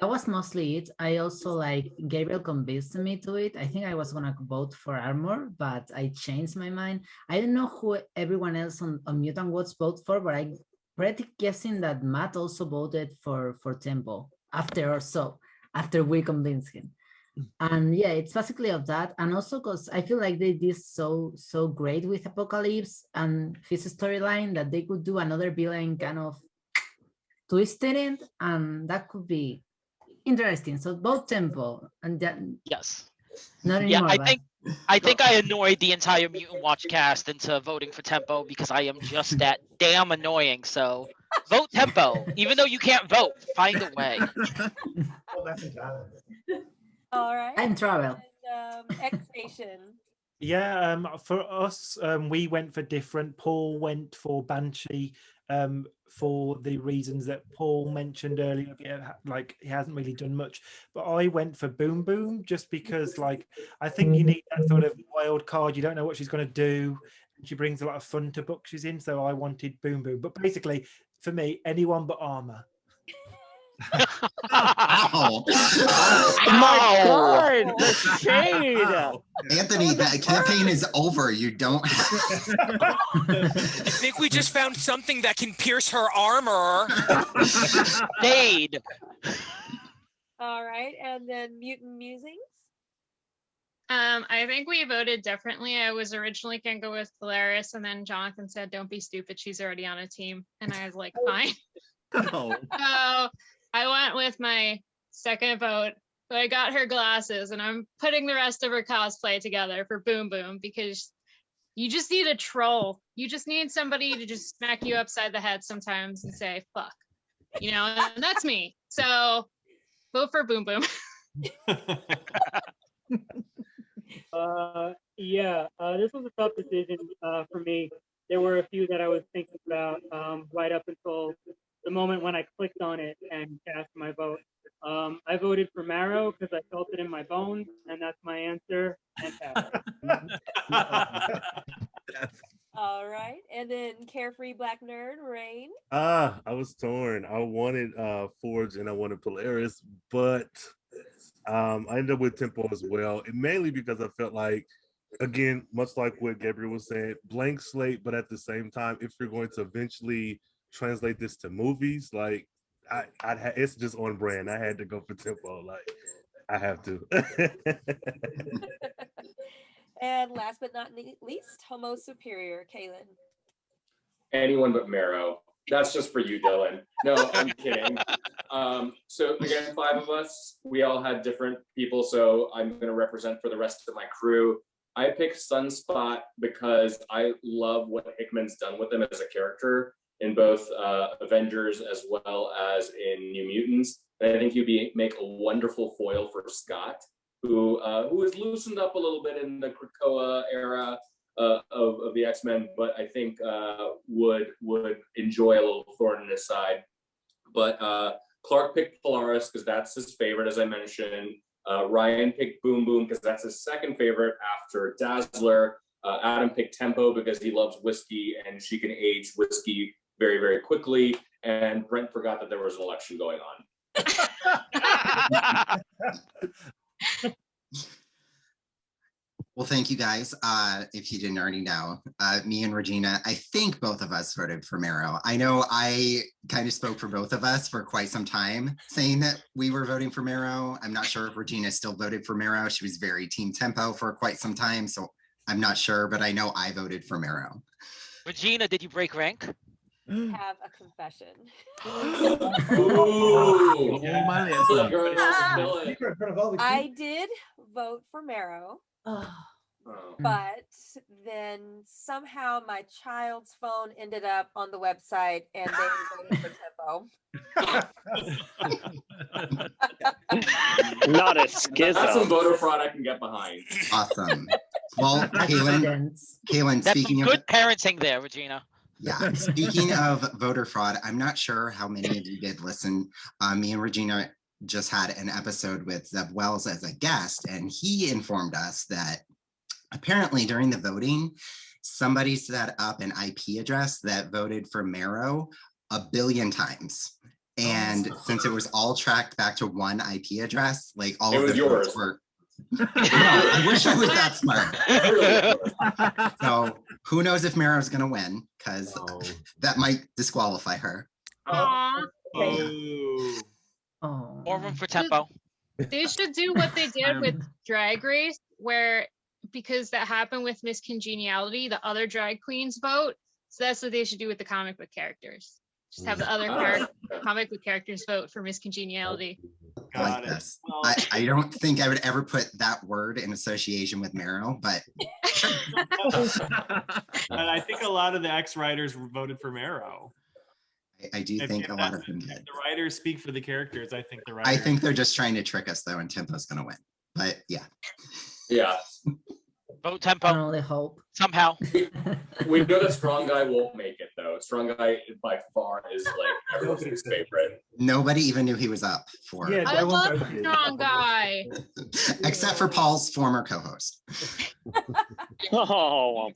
That was mostly it. I also Gabriel convinced me to it. I think I was gonna vote for Armor, but I changed my mind. I don't know who everyone else on Mutant Watch voted for, but I'm pretty guessing that Matt also voted for Tempo after we convinced him. And yeah, it's basically of that. And also because I feel like they did so great with Apocalypse and his storyline that they could do another villain kind of twisted it, and that could be interesting. So both Tempo and that. Yes. Not Yeah, anymore. I think I annoyed the entire Mutant Watch cast into voting for Tempo because I am just that damn annoying. So vote Tempo, even though you can't vote. Find a way. All right. Time travel. And, X Nation. Yeah, for us, we went for different. Paul went for Banshee for the reasons that Paul mentioned earlier. Like he hasn't really done much, but I went for Boom Boom just because, like, I think you need that sort of wild card. You don't know what she's going to do. She brings a lot of fun to books she's in, so I wanted Boom Boom. But basically, for me, anyone but Armor. Ow. My God, the shade. Anthony, that campaign is over. You don't. I think we just found something that can pierce her armor. Shade. All right, and then Mutant Musings. I think we voted differently. I was originally gonna go with Polaris, and then Jonathan said, "Don't be stupid. She's already on a team," and I was like, "Fine." Oh. So I went with my second vote, but I got her glasses, and I'm putting the rest of her cosplay together for Boom Boom because you just need a troll. You just need somebody to just smack you upside the head sometimes and say, "Fuck," you know, and that's me. So vote for Boom Boom. This was a tough decision for me. There were a few that I was thinking about right up until the moment when I clicked on it and cast my vote. I voted for Marrow because I felt it in my bones, and that's my answer. And All right, and then Carefree Black Nerd, Rain. I was torn. I wanted Forge and I wanted Polaris, but I ended up with Tempo as well, and mainly because I felt like, again, much like what Gabriel was saying, blank slate, but at the same time, if you're going to eventually translate this to movies, like it's just on brand. I had to go for Tempo. Like I have to. And last but not least, HomoSuperior, Kaylin. Anyone but Marrow. That's just for you, Dylan. No, I'm kidding. So again, 5 of us, we all had different people, so I'm going to represent for the rest of my crew. I picked Sunspot because I love what Hickman's done with him as a character in both Avengers as well as in New Mutants. And I think he'd make a wonderful foil for Scott, who has loosened up a little bit in the Krakoa era of the X-Men, but I think would enjoy a little thorn in his side. But Clark picked Polaris because that's his favorite, as I mentioned. Ryan picked Boom Boom because that's his second favorite after Dazzler. Adam picked Tempo because he loves whiskey and she can age whiskey very, very quickly. And Brent forgot that there was an election going on. Well, thank you guys. If you didn't already know, me and Regina, I think both of us voted for Marrow. I know I kind of spoke for both of us for quite some time, saying that we were voting for Marrow. I'm not sure if Regina still voted for Marrow. She was very Team Tempo for quite some time, so I'm not sure, but I know I voted for Marrow. Regina, did you break rank? Have a confession. Ooh. I did vote for Marrow, but then somehow my child's phone ended up on the website and they voted for Tempo. Not a schism. That's some voter fraud I can get behind. Awesome. Well, Kaylin, That's speaking some of good parenting there, Regina. Yeah, speaking of voter fraud, I'm not sure how many of you did listen. Me and Regina just had an episode with Zeb Wells as a guest, and he informed us that apparently during the voting, somebody set up an IP address that voted for Marrow 1 billion times. And since it was all tracked back to one IP address, like all of the votes were. No, I wish I was that smart. So who knows if Marrow's gonna win, because that might disqualify her. Aww. More room for Tempo. They should do what they did with Drag Race, where because that happened with Miss Congeniality, the other drag queens vote. So that's what they should do with the comic book characters. Just have the other comic book characters vote for Miss Congeniality. I like this. I don't think I would ever put that word in association with Marrow, but And I think a lot of the ex-writers voted for Marrow. I do think a lot of them If did. the writers speak for the characters, I think the I writers. think they're just trying to trick us though, and Tempo's gonna win. But yeah. Yeah. Vote Tempo. I only hope. Somehow. We know that Strong Guy won't make it though. Strong Guy by far is like everyone's favorite. Nobody even knew he was up for. I love Strong Guy. Except for Paul's former co-host. Oh,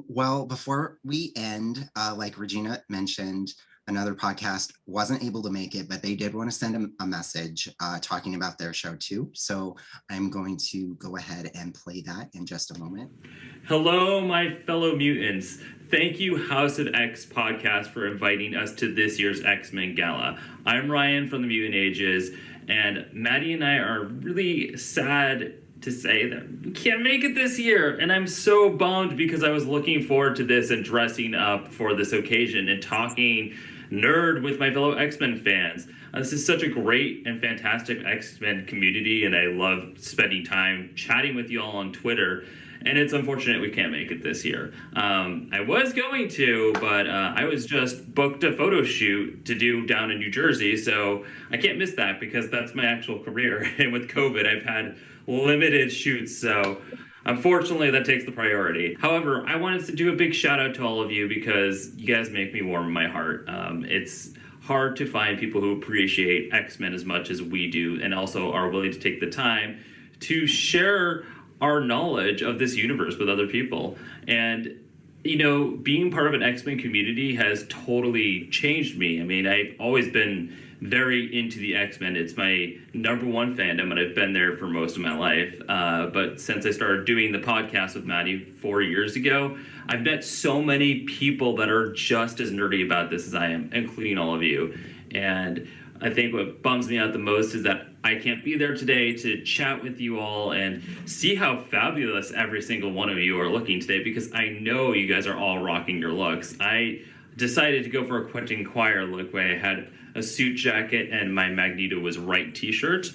Well, before we end, like Regina mentioned, another podcast wasn't able to make it, but they did want to send a message talking about their show too. So I'm going to go ahead and play that in just a moment. Hello, my fellow mutants. Thank you, House of X Podcast, for inviting us to this year's X-Men Gala. I'm Ryan from the Mutant Ages, and Maddie and I are really sad to say that we can't make it this year. And I'm so bummed because I was looking forward to this and dressing up for this occasion and talking nerd with my fellow X-Men fans. This is such a great and fantastic X-Men community, and I love spending time chatting with you all on Twitter. And it's unfortunate we can't make it this year. I was going to, but I was just booked a photo shoot to do down in New Jersey, so I can't miss that because that's my actual career. And with COVID, I've had limited shoots, so unfortunately that takes the priority. However, I wanted to do a big shout out to all of you because you guys make me warm in my heart. It's hard to find people who appreciate X-Men as much as we do and also are willing to take the time to share our knowledge of this universe with other people. And you know, being part of an X-Men community has totally changed me. I mean, I've always been very into the X-Men. It's my number one fandom, and I've been there for most of my life. But since I started doing the podcast with Maddie 4 years ago, I've met so many people that are just as nerdy about this as I am, including all of you. And I think what bums me out the most is that I can't be there today to chat with you all and see how fabulous every single one of you are looking today, because I know you guys are all rocking your looks. I decided to go for a Quentin Choir look where I had a suit jacket and my Magneto was right t-shirt.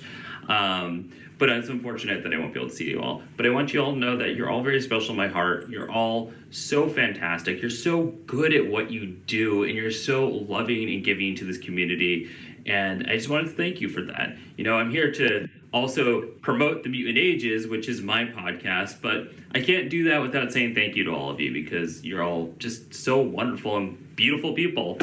But it's unfortunate that I won't be able to see you all. But I want you all to know that you're all very special in my heart. You're all so fantastic. You're so good at what you do, and you're so loving and giving to this community. And I just wanted to thank you for that. You know, I'm here to also promote the Mutant Ages, which is my podcast, but I can't do that without saying thank you to all of you because you're all just so wonderful and beautiful people.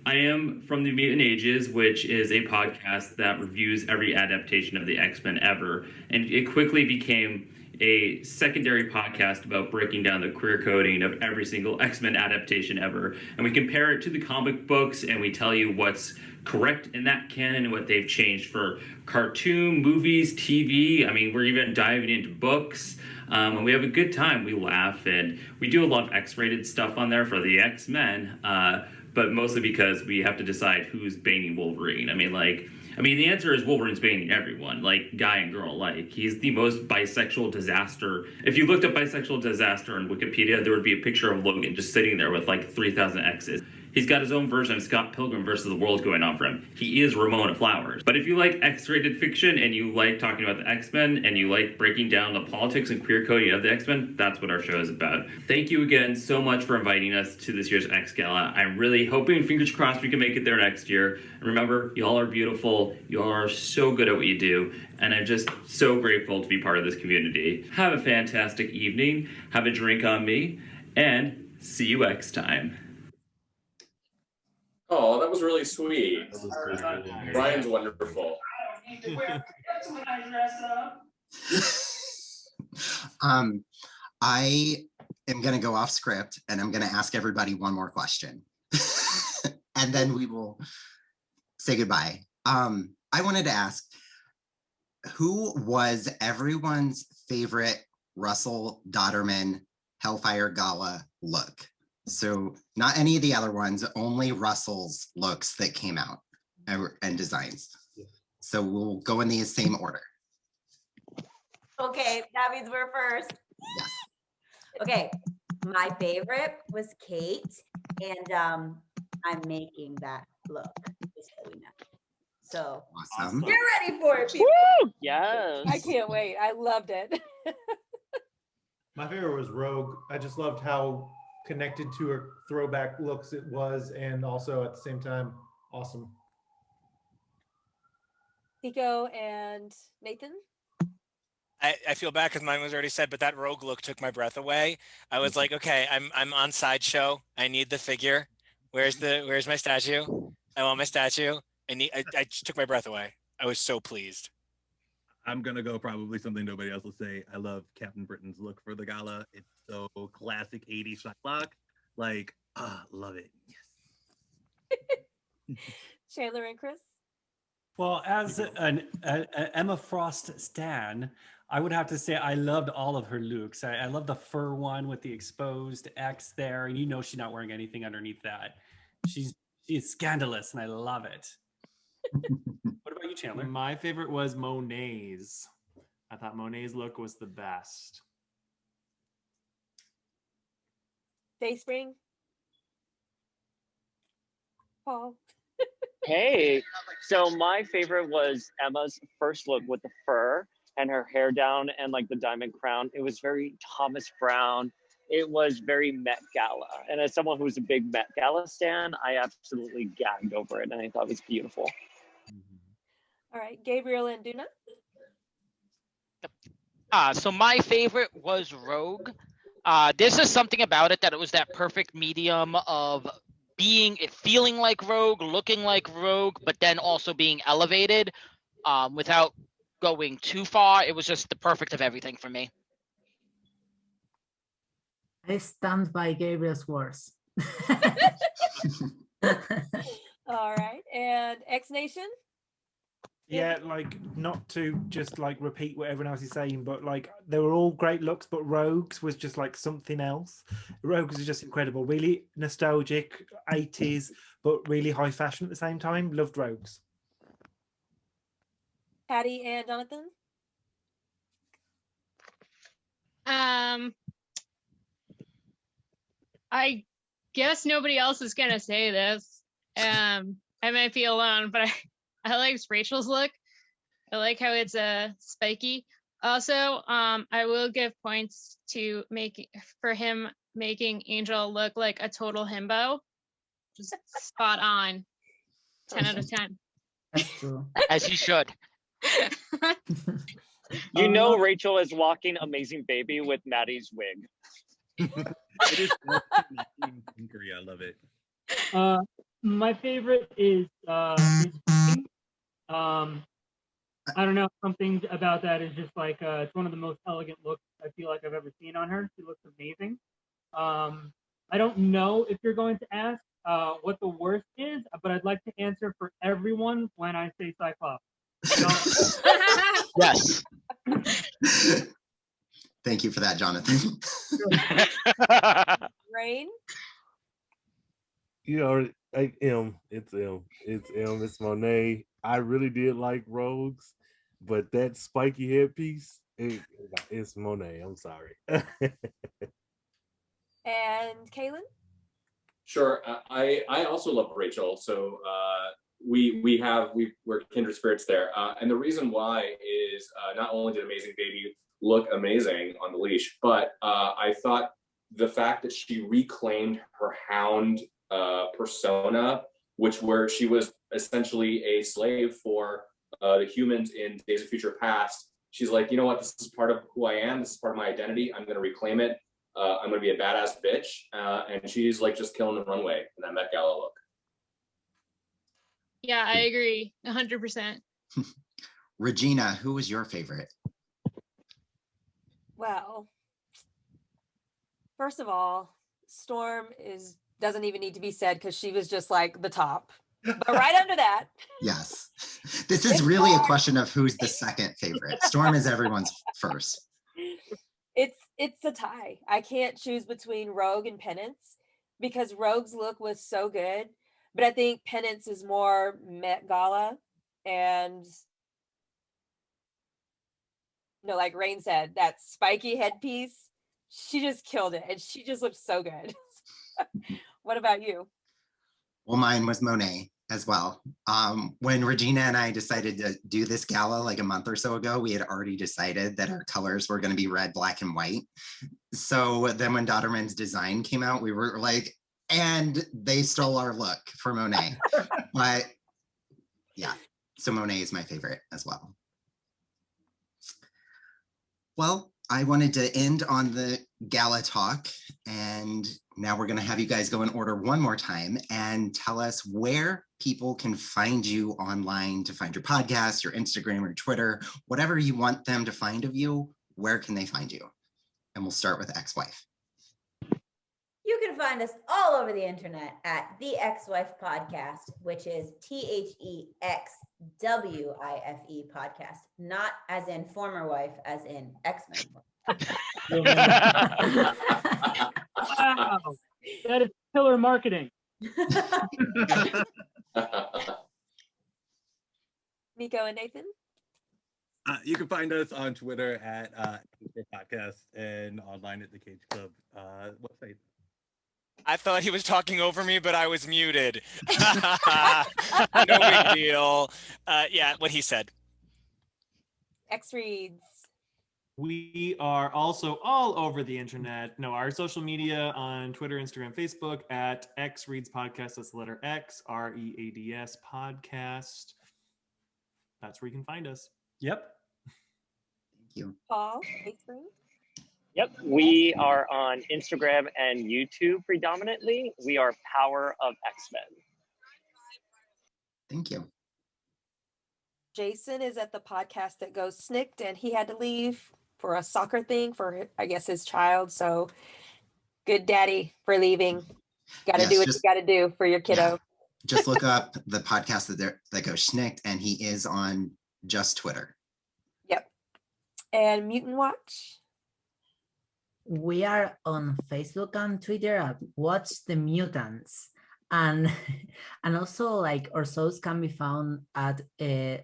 I am from the Mutant Ages, which is a podcast that reviews every adaptation of the X-Men ever. And it quickly became a secondary podcast about breaking down the queer coding of every single X-Men adaptation ever. And we compare it to the comic books, and we tell you what's correct in that canon and what they've changed for cartoon, movies, TV. I mean, we're even diving into books. And we have a good time. We laugh, and we do a lot of X-rated stuff on there for the X-Men. But mostly because we have to decide who's baning Wolverine. I mean, the answer is Wolverine's baning everyone, like guy and girl alike. He's the most bisexual disaster. If you looked up bisexual disaster on Wikipedia, there would be a picture of Logan just sitting there with like 3,000 X's. He's got his own version of Scott Pilgrim versus the World going on for him. He is Ramona Flowers. But if you like X-rated fiction and you like talking about the X-Men and you like breaking down the politics and queer coding of the X-Men, that's what our show is about. Thank you again so much for inviting us to this year's X Gala. I'm really hoping, fingers crossed, we can make it there next year. And remember, y'all are beautiful. Y'all are so good at what you do. And I'm just so grateful to be part of this community. Have a fantastic evening. Have a drink on me. And see you next time. Oh, that was really sweet. Ryan's wonderful. I am going to go off script, and I'm going to ask everybody one more question. And then we will say goodbye. I wanted to ask, who was everyone's favorite Russell Dodderman Hellfire Gala look? So not any of the other ones, only Russell's looks that came out and designs. So we'll go in the same order. Okay, that means we're first. Yes. Okay, my favorite was Kate, and I'm making that look, just so we know. So Awesome. you're ready for it, people. Woo! Yes. I can't wait. I loved it. My favorite was Rogue. I just loved how connected to her throwback looks it was, and also at the same time, awesome. Nico and Nathan. I feel bad because mine was already said, but that Rogue look took my breath away. I was like, okay, I'm on Sideshow. I need the figure. Where's my statue? I want my statue. I just took my breath away. I was so pleased. I'm gonna go probably something nobody else will say. I love Captain Britain's look for the gala. It's so classic 80s Shylock. Like, love it. Yes. Chandler and Chris. Well, as an Emma Frost stan, I would have to say I loved all of her looks. I love the fur one with the exposed X there, and she's not wearing anything underneath that. She's scandalous, and I love it. What about you, Chandler? My favorite was Monet's. I thought Monet's look was the best. Dayspring. Paul. Hey, so my favorite was Emma's first look with the fur and her hair down and like the diamond crown. It was very Thomas Brown. It was very Met Gala. And as someone who's a big Met Gala stan, I absolutely gagged over it and I thought it was beautiful. All right, Gabriel and Duna. So my favorite was Rogue. This is something about it that it was that perfect medium of feeling like Rogue, looking like Rogue, but then also being elevated without going too far. It was just the perfect of everything for me. I stand by Gabriel's words. All right, and X Nation. Yeah, like not to just like repeat what everyone else is saying, but like they were all great looks, but Rogues was just like something else. Rogues was just incredible, really nostalgic 80s, but really high fashion at the same time. Loved Rogues. Patty and Jonathan. I guess nobody else is gonna say this. I might be alone, but I liked Rachel's look. I like how it's spiky. Also, I will give points to him making Angel look like a total himbo. Just spot on. 10 out of 10. That's true. As you should. You know Rachel is walking Amazing Baby with Maddie's wig. It is Pinkery. I love it. My favorite is I don't know, something about that is just like it's one of the most elegant looks I feel like I've ever seen on her. She looks amazing. I don't know if you're going to ask what the worst is, but I'd like to answer for everyone when I say Cyclops. Yes. Thank you for that, Jonathan. Rain. You know, it's Monet. I really did like Rogues, but that spiky headpiece, it's Monet. I'm sorry. And Sure. I also love Rachel. So we're kindred spirits there. And the reason why is not only did Amazing Baby look amazing on the leash, but I thought the fact that she reclaimed her hound persona, where she was essentially a slave for the humans in Days of Future Past. She's like, you know what? This is part of who I am. This is part of my identity. I'm going to reclaim it. I'm going to be a badass bitch. And she's like just killing the runway in that Met Gala look. Yeah, I agree 100%. Regina, who was your favorite? Well, first of all, Storm doesn't even need to be said because she was just like the top. But right under that. Yes. This is really a question of who's the second favorite. Storm is everyone's first. It's a tie. I can't choose between Rogue and Penance because Rogue's look was so good, but I think Penance is more Met Gala, and like Rain said, that spiky headpiece, she just killed it, and she just looked so good. What about you? Well, mine was Monet. as well. When Regina and I decided to do this gala like a month or so ago, we had already decided that our colors were going to be red, black, and white. So then when Dotterman's design came out, we were like, and they stole our look for Monet. But yeah, so Monet is my favorite as well. Well, I wanted to end on the gala talk, and now we're going to have you guys go in order one more time and tell us where people can find you online to find your podcast, your Instagram, or Twitter, whatever you want them to find of you. Where can they find you? And we'll start with ex-wife. You can find us all over the internet at the Ex-Wife Podcast, which is THEXWIFE podcast, not as in former wife, as in X-Men. Wow, that is killer marketing. Nico and Nathan? You can find us on Twitter at Podcast and online at the Cage Club website. I thought he was talking over me, but I was muted. No big deal. Yeah, what he said. X Reads. We are also all over the internet. No, our social media on Twitter, Instagram, Facebook at X Reads Podcast. That's the letter X, READS Podcast. That's where you can find us. Yep. Thank you. Paul, Facebook. Yep, we are on Instagram and YouTube predominantly. We are Power of X-Men. Thank you. Jason is at the podcast that goes SNIKT, and he had to leave for a soccer thing for, I guess, his child. So good daddy for leaving. Got to do what you got to do for your kiddo. Yeah. Just look up the podcast that goes SNIKT, and he is on just Twitter. Yep. And Mutant Watch. We are on Facebook and Twitter at Watch the Mutants, and also like our shows can be found at the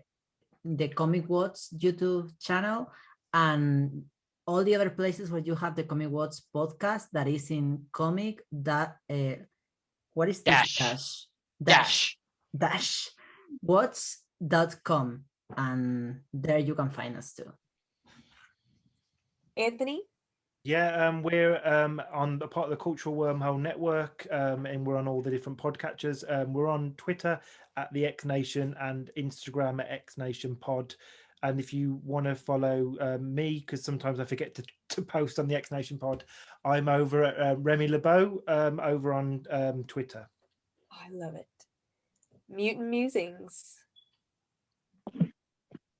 Comic Watch YouTube channel and all the other places where you have the Comic Watch podcast that is in comic that what is this? Dash watch.com, and there you can find us too. Anthony? Yeah, we're on the part of the Cultural Wormhole Network, and we're on all the different podcatchers. We're on Twitter at the X Nation and Instagram at X Nation Pod. And if you want to follow me, because sometimes I forget to post on the X Nation Pod, I'm over at Remy LeBeau over on Twitter. I love it. Mutant Musings.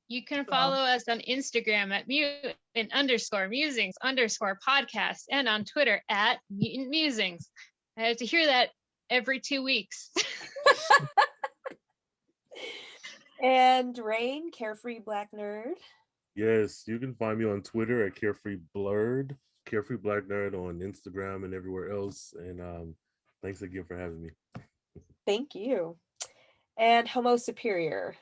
You can follow us on Instagram at mutant_musings_podcast and on Twitter at Mutant Musings. I have to hear that every 2 weeks. And Rain, Carefree Black Nerd. Yes, you can find me on Twitter at Carefree Blurred, Carefree Black Nerd on Instagram and everywhere else. And thanks again for having me. Thank you. And HomoSuperior.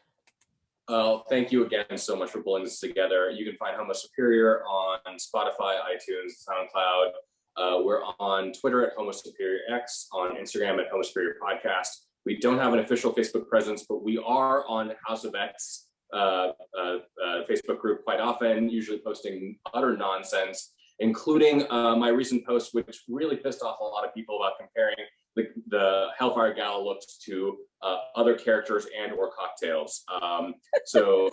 Thank you again so much for pulling this together. You can find HomoSuperior on Spotify, iTunes, SoundCloud. We're on Twitter at HomoSuperiorX, on Instagram at HomoSuperior Podcast. We don't have an official Facebook presence, but we are on House of X Facebook group quite often, usually posting utter nonsense, including my recent post, which really pissed off a lot of people about comparing the Hellfire Gala looks to other characters and or cocktails. So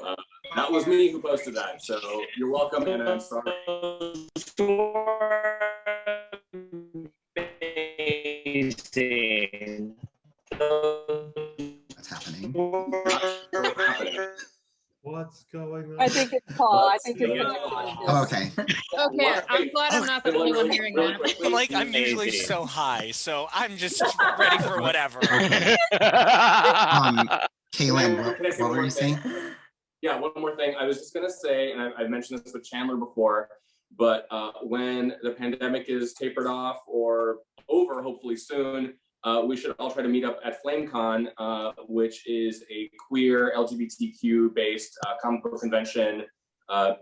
that was me who posted that. So you're welcome, and I'm sorry. What's happening? What's going on? I think it's Paul. I think it's Oh, okay. Okay, I'm glad I'm not the only one hearing that. I'm usually so high, so I'm just ready for whatever. Kaylin, what were you saying? Yeah, one more thing. I was just going to say, and I mentioned this with Chandler before, but when the pandemic is tapered off or over, hopefully soon, we should all try to meet up at FlameCon, which is a queer LGBTQ-based comic book convention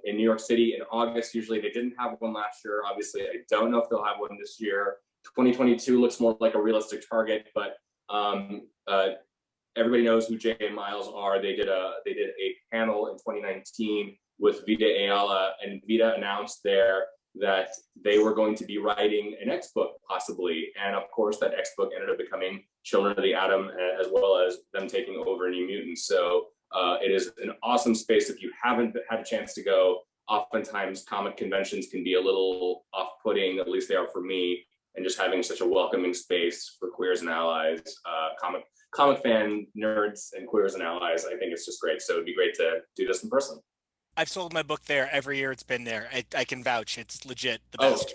in New York City in August. Usually they didn't have one last year. Obviously, I don't know if they'll have one this year. 2022 looks more like a realistic target, but everybody knows who Jay and Miles are. They did a panel in 2019 with Vida Ayala, and Vida announced there that they were going to be writing an X book possibly. And of course that X book ended up becoming Children of the Atom, as well as them taking over New Mutants. So it is an awesome space. If you haven't had a chance to go, oftentimes comic conventions can be a little off-putting, at least they are for me, and just having such a welcoming space for queers and allies, comic fan nerds and queers and allies, I think it's just great. So it'd be great to do this in person. I've sold my book there every year it's been there. I can vouch. It's legit the best.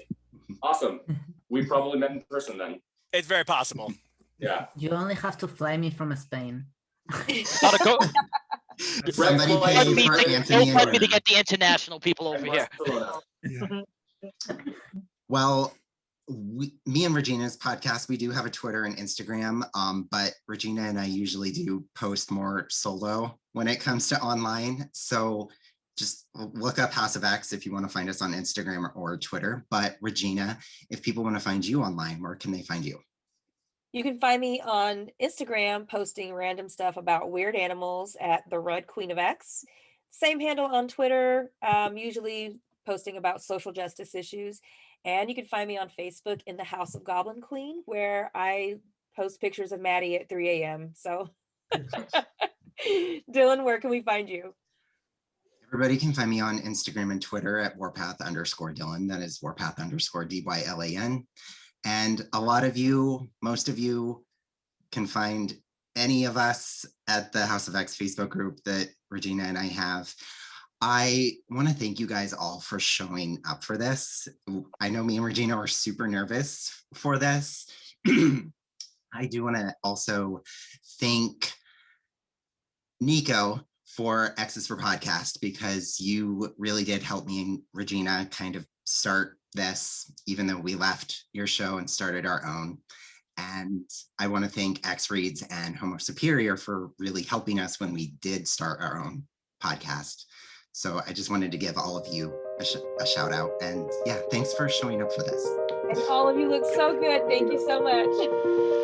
Awesome. We probably met in person then. It's very possible. Yeah. You only have to fly me from Spain. Somebody pay for Anthony Don't let me to get the international people over here. Well, me and Regina's podcast, we do have a Twitter and Instagram, but Regina and I usually do post more solo when it comes to online. So just look up House of X if you want to find us on Instagram or Twitter. But Regina, if people want to find you online, where can they find you? You can find me on Instagram posting random stuff about weird animals at the Red Queen of X. Same handle on Twitter, usually posting about social justice issues. And you can find me on Facebook in the House of Goblin Queen, where I post pictures of Maddie at 3 a.m. So Dylan, where can we find you? Everybody can find me on Instagram and Twitter at warpath_Dylan. That is warpath_DYLAN. And a lot of you, most of you can find any of us at the House of X Facebook group that Regina and I have. I want to thank you guys all for showing up for this. I know me and Regina were super nervous for this. I do want to also thank Nico for X's for Podcast, because you really did help me and Regina kind of start this, even though we left your show and started our own. And I want to thank X Reads and HomoSuperior for really helping us when we did start our own podcast. So I just wanted to give all of you a shout out. And yeah, thanks for showing up for this. And all of you look so good. Thank you so much.